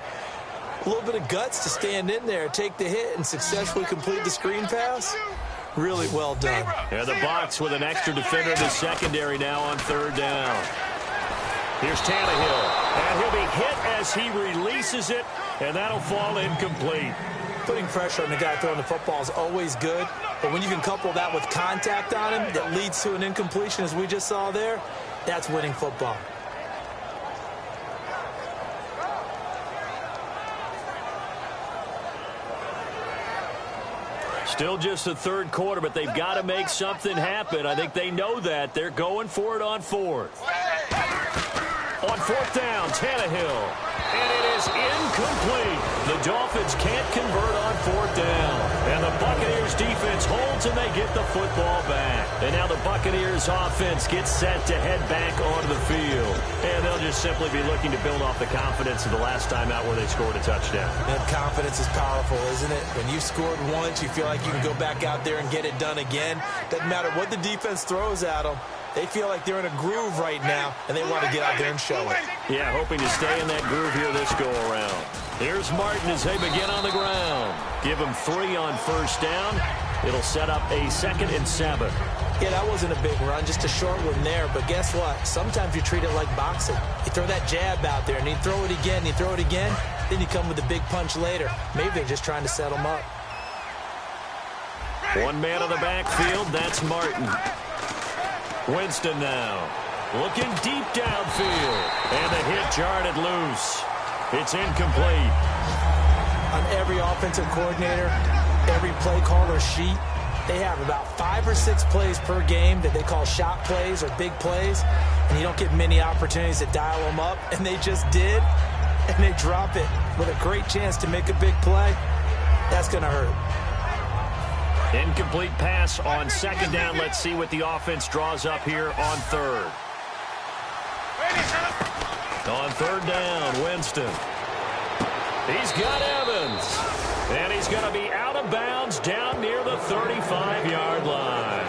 A little bit of guts to stand in there, take the hit, and successfully complete the screen pass. Really well done. And the BUCS with an extra defender in the secondary now on 3rd down. Here's Tannehill, and he'll be hit as he releases it, and that'll fall incomplete. Putting pressure on the guy throwing the football is always good, but when you can couple that with contact on him that leads to an incompletion, as we just saw there, that's winning football. Still just the third quarter, but they've got to make something happen. I think they know that. They're going for it on fourth. On fourth down, Tannehill. And it is incomplete. The Dolphins can't convert on fourth down. And the Buccaneers defense holds and they get the football back. And now the Buccaneers offense gets set to head back onto the field. And they'll just simply be looking to build off the confidence of the last time out where they scored a touchdown. And confidence is powerful, isn't it? When you scored once, you feel like you can go back out there and get it done again. Doesn't matter what the defense throws at them. They feel like they're in a groove right now, and they want to get out there and show it. Yeah, hoping to stay in that groove here this go-around. Here's Martin as they begin on the ground. Give him 3 on first down. It'll set up a 2nd and 7. Yeah, that wasn't a big run, just a short one there. But guess what? Sometimes you treat it like boxing. You throw that jab out there, and you throw it again, you throw it again, then you come with a big punch later. Maybe they're just trying to set them up. One man on the backfield, that's Martin. Winston now, looking deep downfield, and the hit jarred it loose. It's incomplete. On every offensive coordinator, every play caller sheet, they have about 5 or 6 plays per game that they call shot plays or big plays, and you don't get many opportunities to dial them up, and they just did, and they drop it with a great chance to make a big play. That's going to hurt. Incomplete pass on 2nd down. Let's see what the offense draws up here on 3rd. On 3rd down, Winston. He's got Evans. And he's going to be out of bounds down near the 35-yard line.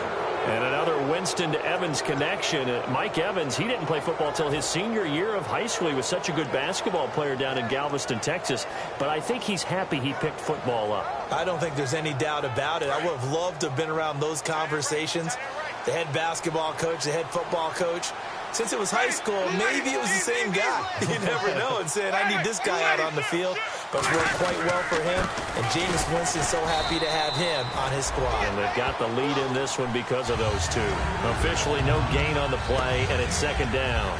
And another Winston to Evans connection. Mike Evans, he didn't play football until his senior year of high school. He was such a good basketball player down in Galveston, Texas. But I think he's happy he picked football up. I don't think there's any doubt about it. I would have loved to have been around those conversations. The head basketball coach, the head football coach. Since it was high school, maybe it was the same guy. You never know. And saying, I need this guy out on the field. But it's worked quite well for him. And Jameis Winston's so happy to have him on his squad. And they've got the lead in this one because of those two. Officially no gain on the play, and it's 2nd down.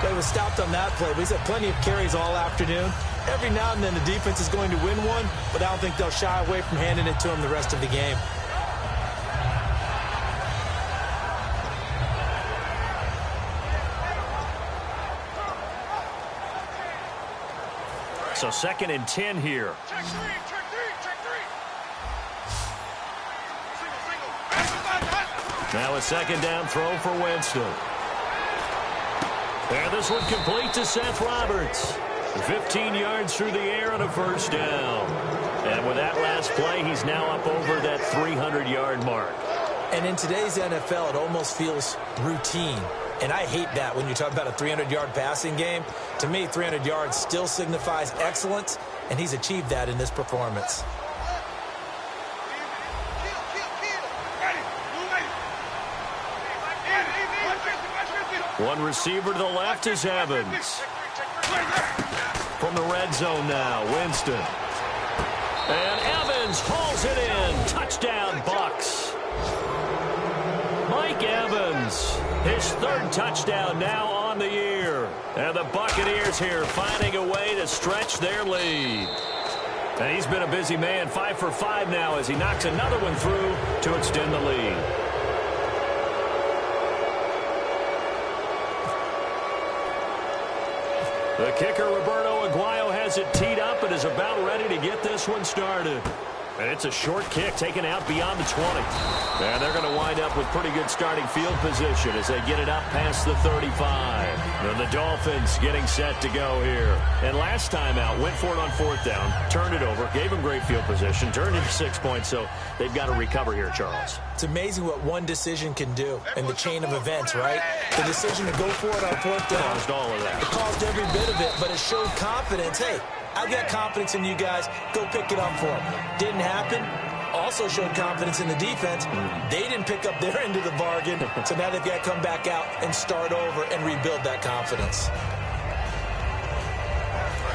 They were stopped on that play. But he's had plenty of carries all afternoon. Every now and then the defense is going to win one, but I don't think they'll shy away from handing it to him the rest of the game. So 2nd and 10 here. Check three. Now a 2nd down throw for Winston. And this one complete to Seth Roberts. 15 yards through the air on a 1st down. And with that last play, he's now up over that 300-yard mark. And in today's NFL, it almost feels routine. And I hate that when you talk about a 300-yard passing game. To me, 300 yards still signifies excellence, and he's achieved that in this performance. One receiver to the left is Evans. From the red zone now, Winston. And Evans hauls it in. Touchdown, Bucks. Mike Evans, his 3rd touchdown now on the year. And the Buccaneers here finding a way to stretch their lead. And he's been a busy man, 5 for 5 now as he knocks another one through to extend the lead. The kicker, Roberto Aguayo, has it teed up and is about ready to get this one started. And it's a short kick taken out beyond the 20. And they're going to wind up with pretty good starting field position as they get it up past the 35. And the Dolphins getting set to go here. And last time out, went for it on 4th down, turned it over, gave them great field position, turned into 6 points. So they've got to recover here, Charles. It's amazing what one decision can do in the chain of events, right? The decision to go for it on 4th down. Caused all of that. It caused every bit of it, but it showed confidence. Hey, I've got confidence in you guys. Go pick it up for them. Didn't happen. Also showed confidence in the defense. They didn't pick up their end of the bargain, so now they've got to come back out and start over and rebuild that confidence.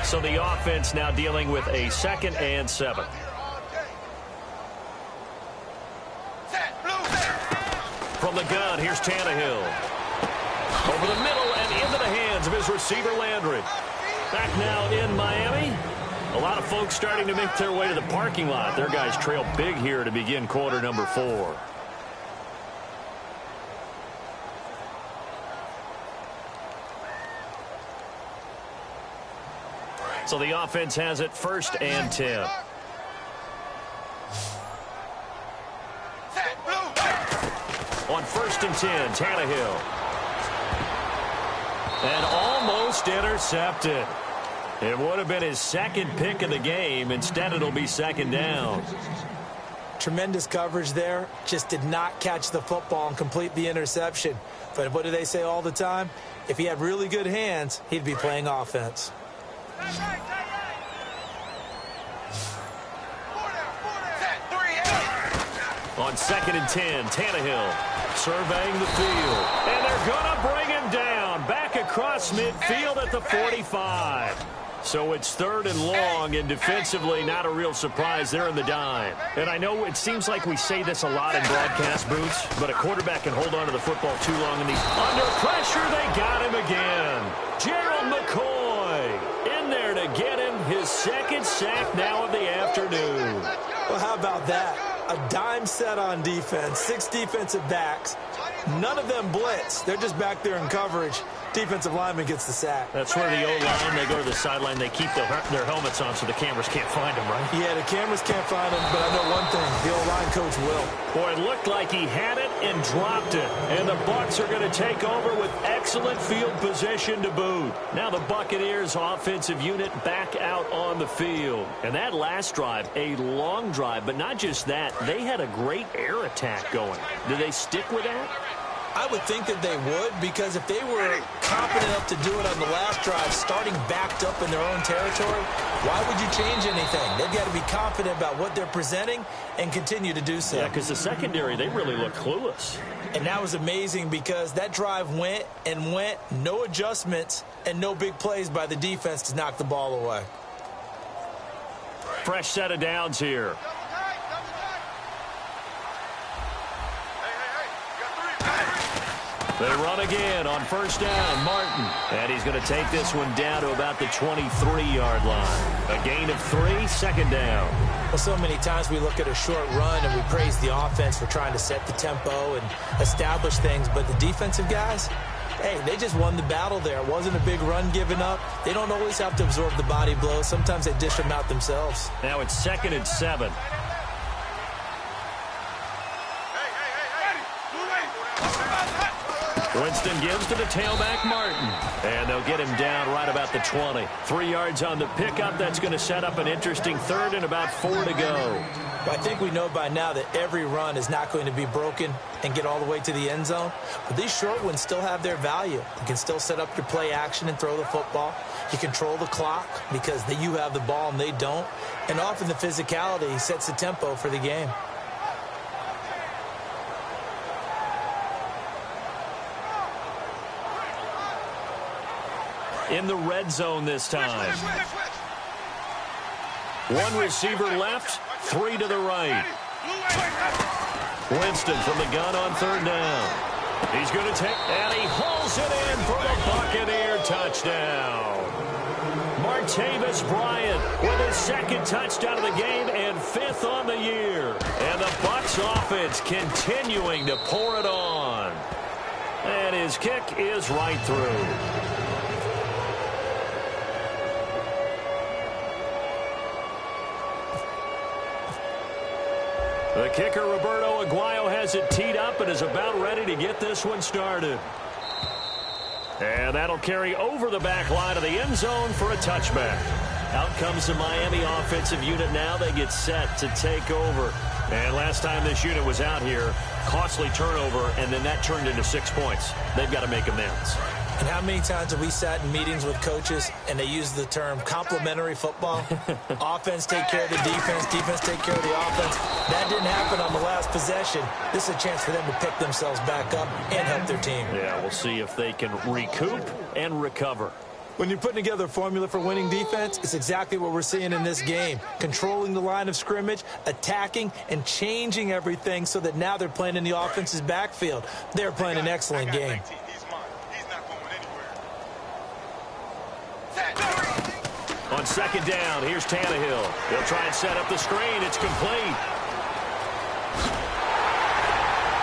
So the offense now dealing with a 2nd and 7. From the gun, here's Tannehill. Over the middle and into the hands of his receiver, Landry. Back now in Miami. A lot of folks starting to make their way to the parking lot. Their guys trail big here to begin quarter number 4. So the offense has it 1st and 10. On 1st and 10, Tannehill. And almost intercepted. It would have been his 2nd pick of the game. Instead, it'll be 2nd down. Tremendous coverage there. Just did not catch the football and complete the interception. But what do they say all the time? If he had really good hands, he'd be playing offense. On 2nd and 10, Tannehill surveying the field. And they're going to bring him down back across midfield at the 45. So it's 3rd and long, and defensively not a real surprise. They're in the dime. And I know it seems like we say this a lot in broadcast booths, but a quarterback can hold on to the football too long. And he's under pressure. They got him again. Gerald McCoy in there to get him his 2nd sack now of the afternoon. Well, how about that? A dime set on defense, 6 defensive backs. None of them blitz. They're just back there in coverage. Defensive lineman gets the sack. That's where the O-line, they go to the sideline, they keep their helmets on so the cameras can't find them, right? Yeah, the cameras can't find them, but I know one thing. The O-line coach will. Boy, it looked like he had it and dropped it. And the Bucs are going to take over with excellent field position to boot. Now the Buccaneers offensive unit back out on the field. And that last drive, a long drive, but not just that. They had a great air attack going. Do they stick with that? I would think that they would, because if they were confident enough to do it on the last drive, starting backed up in their own territory, why would you change anything? They've got to be confident about what they're presenting and continue to do so. Yeah, because the secondary, they really look clueless. And that was amazing because that drive went and went, no adjustments, and no big plays by the defense to knock the ball away. Fresh set of downs here. They run again on 1st down, Martin. And he's going to take this one down to about the 23-yard line. A gain of 3, 2nd down. Well, so many times we look at a short run and we praise the offense for trying to set the tempo and establish things. But the defensive guys, hey, they just won the battle there. It wasn't a big run given up. They don't always have to absorb the body blows. Sometimes they dish them out themselves. Now it's 2nd and 7. Winston gives to the tailback, Martin. And they'll get him down right about the 20. 3 yards on the pickup. That's going to set up an interesting 3rd and about 4 to go. But I think we know by now that every run is not going to be broken and get all the way to the end zone. But these short ones still have their value. You can still set up your play action and throw the football. You control the clock because you have the ball and they don't. And often the physicality sets the tempo for the game. In the red zone this time. 1 receiver left, 3 to the right. Winston from the gun on 3rd down. He's going to take, and he hauls it in for the Buccaneer touchdown. Martavis Bryant with his 2nd touchdown of the game and 5th on the year. And the Bucs offense continuing to pour it on. And his kick is right through. The kicker, Roberto Aguayo, has it teed up and is about ready to get this one started. And that'll carry over the back line of the end zone for a touchback. Out comes the Miami offensive unit now. They get set to take over. And last time this unit was out here, costly turnover, and then that turned into 6 points. They've got to make amends. And how many times have we sat in meetings with coaches and they use the term complementary football? Offense take care of the defense, defense take care of the offense. That didn't happen on the last possession. This is a chance for them to pick themselves back up and help their team. Yeah, we'll see if they can recoup and recover. When you're putting together a formula for winning defense, it's exactly what we're seeing in this game. Controlling the line of scrimmage, attacking, and changing everything so that now they're playing in the offense's backfield. They're playing an excellent game. On second down, here's Tannehill. He'll try and set up the screen. It's complete.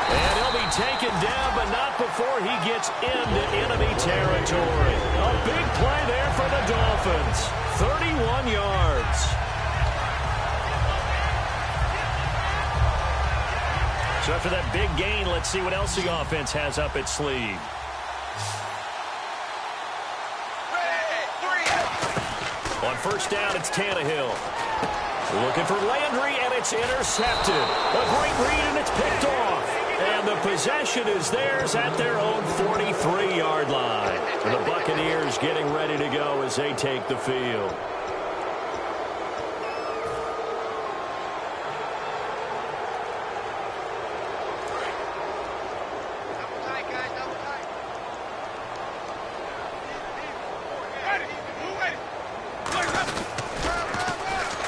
And he'll be taken down, but not before he gets into enemy territory. A big play there for the Dolphins. 31 yards. So after that big gain, let's see what else the offense has up its sleeve. On first down, it's Tannehill. Looking for Landry, and it's intercepted. A great read, and it's picked off. And the possession is theirs at their own 43-yard line. And the Buccaneers getting ready to go as they take the field.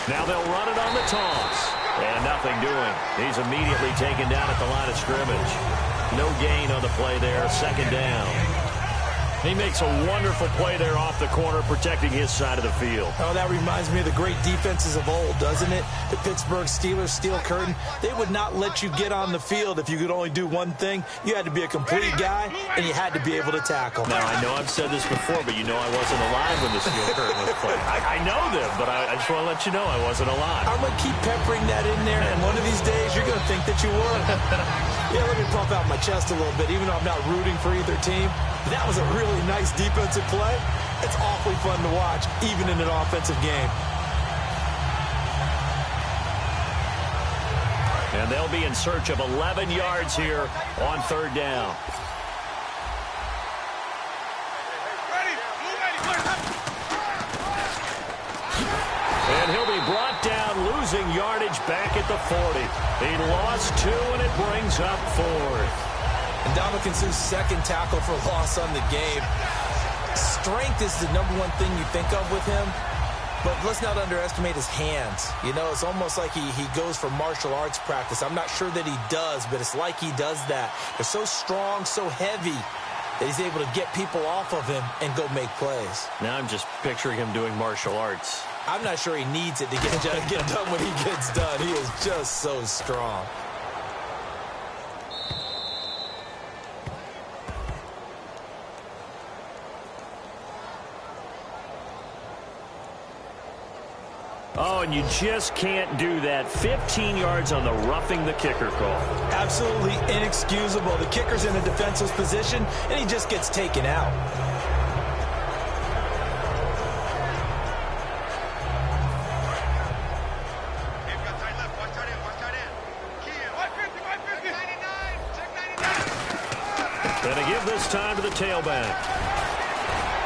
Now they'll run it on the toss. And nothing doing. He's immediately taken down at the line of scrimmage. No gain on the play there. Second down. He makes a wonderful play there off the corner, protecting his side of the field. Oh, that reminds me of the great defenses of old, doesn't it? The Pittsburgh Steelers, steel curtain. They would not let you get on the field if you could only do one thing. You had to be a complete guy, and you had to be able to tackle. Now, I know I've said this before, but you know I wasn't alive when the steel curtain was played. I know them, but I just want to let you know I wasn't alive. I'm going to keep peppering that in there, and one of these days you're going to think that you were. Yeah, let me pump out my chest a little bit, even though I'm not rooting for either team. That was a really nice defensive play. It's awfully fun to watch, even in an offensive game. And they'll be in search of 11 yards here on third down. And he'll be brought down, losing yardage back at the 40. He lost 2, and it brings up 4th. And Dominican Sue's second tackle for loss on the game. Strength is the #1 thing you think of with him, but let's not underestimate his hands. You know, it's almost like he goes for martial arts practice. I'm not sure that he does, but it's like he does that. They're so strong, so heavy, that he's able to get people off of him and go make plays. Now I'm just picturing him doing martial arts. I'm not sure he needs it to get done when he gets done. He is just so strong. Oh, and you just can't do that. 15 yards on the roughing the kicker call. Absolutely inexcusable. The kicker's in a defensive position, and he just gets taken out. Gonna give this time to the tailback.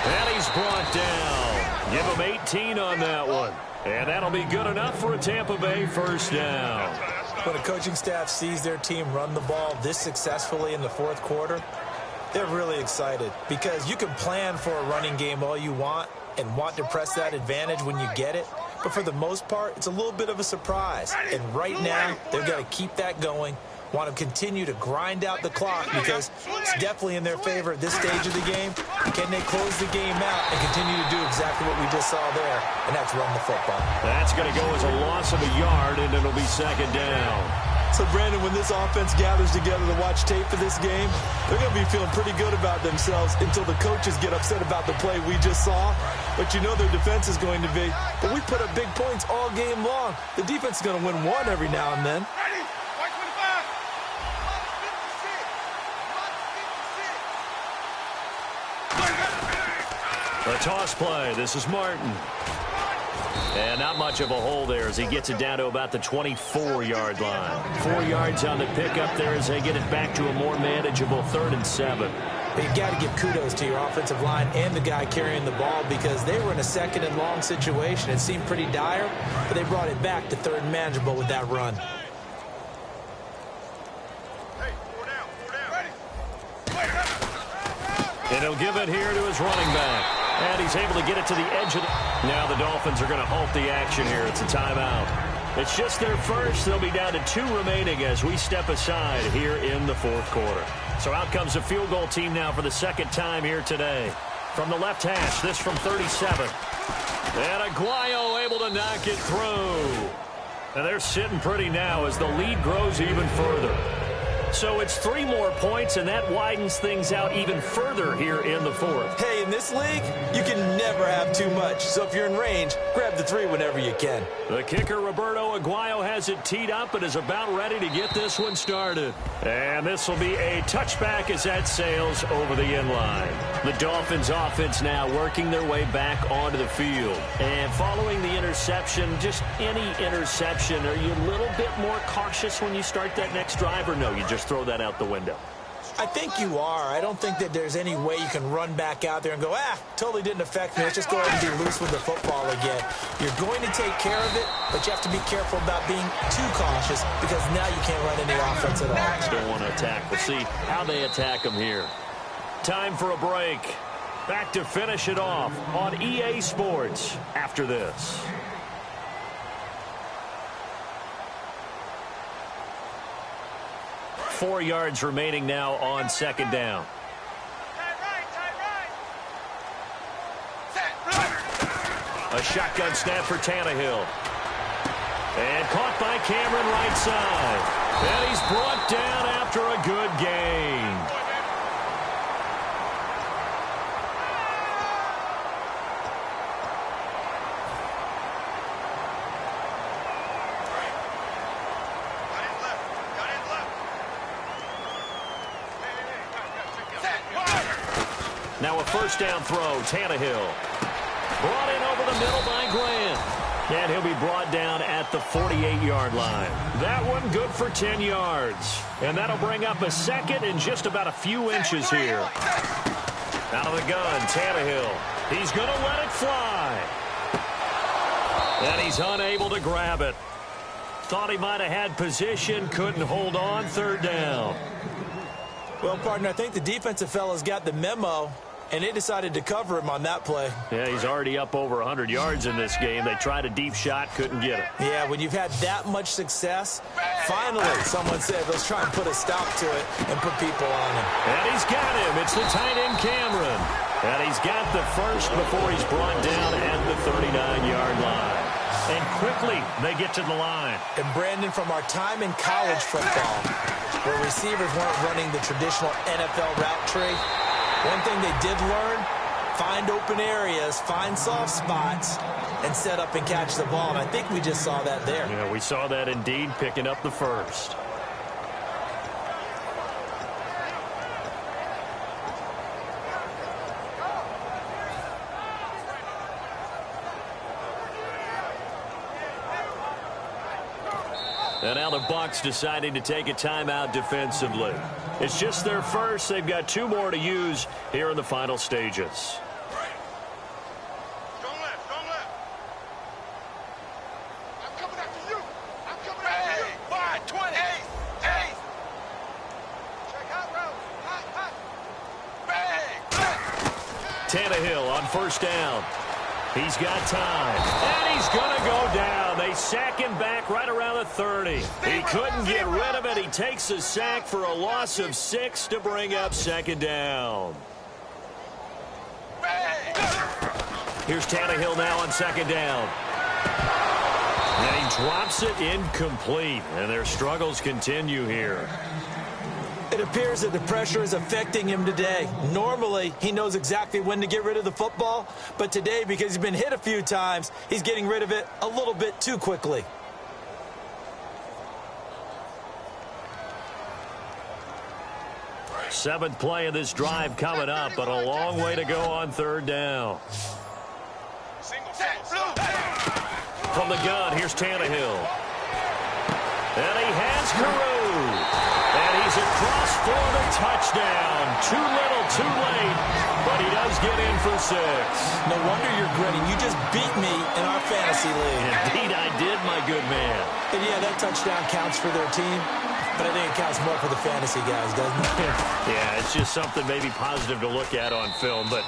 And he's brought down. Give him 18 on that one. And that'll be good enough for a Tampa Bay first down. When a coaching staff sees their team run the ball this successfully in the fourth quarter, they're really excited, because you can plan for a running game all you want and want to press that advantage when you get it. But for the most part, it's a little bit of a surprise. And right now, they've got to keep that going. Want to continue to grind out the clock, because it's definitely in their favor at this stage of the game. Can they close the game out and continue to do exactly what we just saw there, and that's run the football? That's going to go as a loss of a yard, and it'll be second down. So, Brandon, when this offense gathers together to watch tape for this game, they're going to be feeling pretty good about themselves until the coaches get upset about the play we just saw. But you know their defense is going to be. But we put up big points all game long. The defense is going to win one every now and then. A toss play. This is Martin. And not much of a hole there as he gets it down to about the 24-yard line. 4 yards on the pickup there as they get it back to a more manageable 3rd and 7. You've got to give kudos to your offensive line and the guy carrying the ball, because they were in a 2nd and long situation. It seemed pretty dire, but they brought it back to 3rd and manageable with that run. And he'll give it here to his running back. And he's able to get it to the edge of the... Now the Dolphins are going to halt the action here. It's a timeout. It's just their first. They'll be down to 2 remaining as we step aside here in the fourth quarter. So out comes the field goal team now for the second time here today. From the left hash, this from 37. And Aguayo able to knock it through. And they're sitting pretty now as the lead grows even further. So it's 3 more points, and that widens things out even further here in the fourth. Hey, in this league, you can never have too much. So if you're in range, grab the 3 whenever you can. The kicker, Roberto Aguayo, has it teed up and is about ready to get this one started. And this will be a touchback as that sails over the inline. The Dolphins offense now working their way back onto the field. And following the interception, just any interception, are you a little bit more cautious when you start that next drive, or no, you just throw that out the window? I think you are. I don't think that there's any way you can run back out there and go, totally didn't affect me. Let's just go ahead and be loose with the football again. You're going to take care of it, but you have to be careful about being too cautious because now you can't run any offense at all. Still want to attack. We'll see how they attack them here. Time for a break. Back to finish it off on EA Sports after this. Four yards remaining now on second down. A shotgun snap for Tannehill. And caught by Cameron right side. And he's brought down after a good gain. Now a first down throw, Tannehill. Brought in over the middle by Grant. And he'll be brought down at the 48-yard line. That one good for 10 yards. And that'll bring up a second in just about a few inches here. Out of the gun, Tannehill. He's going to let it fly. And he's unable to grab it. Thought he might have had position, couldn't hold on, third down. Well, partner, I think the defensive fellas got the memo, and they decided to cover him on that play. Yeah, he's already up over 100 yards in this game. They tried a deep shot, couldn't get it. Yeah, when you've had that much success, finally, someone said, let's try and put a stop to it and put people on him. And he's got him. It's the tight end, Cameron. And he's got the first before he's brought down at the 39-yard line. And quickly, they get to the line. And Brandon, from our time in college football, where receivers weren't running the traditional NFL route tree, one thing they did learn, find open areas, find soft spots, and set up and catch the ball. And I think we just saw that there. Yeah, we saw that indeed, picking up the first. And now the BUCS deciding to take a timeout defensively. It's just their first. They've got 2 more to use here in the final stages. Strong left, strong left. I'm coming after you. I'm coming after you. 5, 20. Ace. Check out, bro. Hot. Bang. Tannehill on first down. He's got time. And he's going to go down. They sack him back right around the 30. He couldn't get rid of it. He takes a sack for a loss of 6 to bring up second down. Here's Tannehill now on second down. And he drops it incomplete. And their struggles continue here. It appears that the pressure is affecting him today. Normally, he knows exactly when to get rid of the football, but today, because he's been hit a few times, he's getting rid of it a little bit too quickly. Seventh play of this drive coming up, but a long way to go on third down. From the gun, here's Tannehill. And he has Carew. And he's across for the touchdown. Too little, too late, but he does get in for 6. No wonder you're grinning. You just beat me in our fantasy league. Indeed, I did, my good man. And yeah, that touchdown counts for their team, but I think it counts more for the fantasy guys, doesn't it? Yeah, it's just something maybe positive to look at on film, but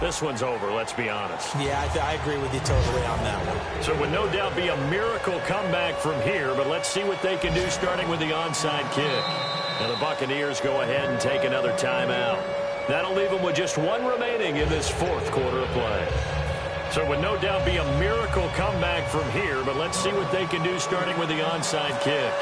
this one's over, let's be honest. Yeah, I agree with you totally on that one. So it would no doubt be a miracle comeback from here, but let's see what they can do starting with the onside kick. Now the Buccaneers go ahead and take another timeout. That'll leave them with just 1 remaining in this fourth quarter of play. So it would no doubt be a miracle comeback from here, but let's see what they can do starting with the onside kick.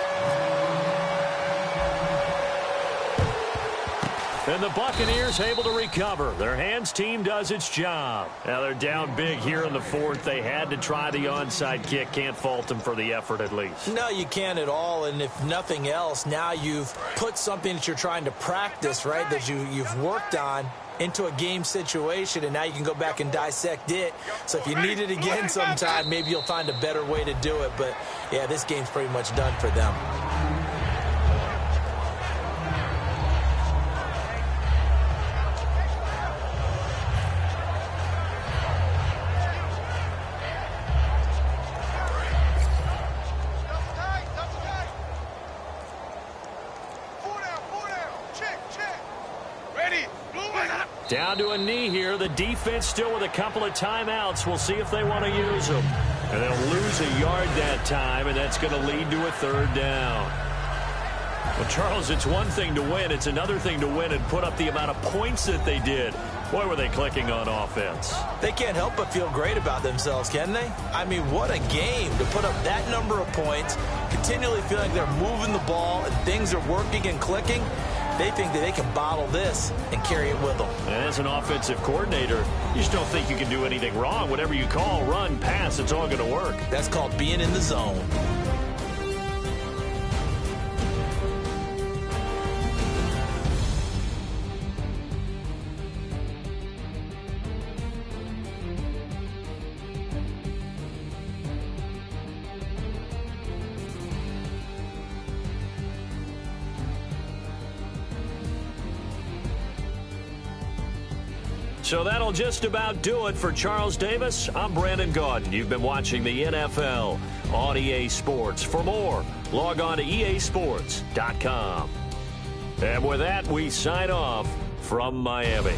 And the Buccaneers able to recover. Their hands team does its job. Now they're down big here in the fourth. They had to try the onside kick. Can't fault them for the effort at least. No, you can't at all. And if nothing else, now you've put something that you're trying to practice, right, that you've worked on into a game situation, and now you can go back and dissect it. So if you need it again sometime, maybe you'll find a better way to do it. But, yeah, this game's pretty much done for them. Down to a knee here. The defense still with a couple of timeouts. We'll see if they want to use them. And they'll lose a yard that time, and that's going to lead to a third down. Well, Charles, it's one thing to win. It's another thing to win and put up the amount of points that they did. Boy, were they clicking on offense. They can't help but feel great about themselves, can they? I mean, what a game to put up that number of points, continually feeling like they're moving the ball and things are working and clicking. They think that they can bottle this and carry it with them. And as an offensive coordinator, you just don't think you can do anything wrong. Whatever you call, run, pass, it's all going to work. That's called being in the zone. So that'll just about do it for Charles Davis. I'm Brandon Gaudin. You've been watching the NFL on EA Sports. For more, log on to easports.com. And with that, we sign off from Miami.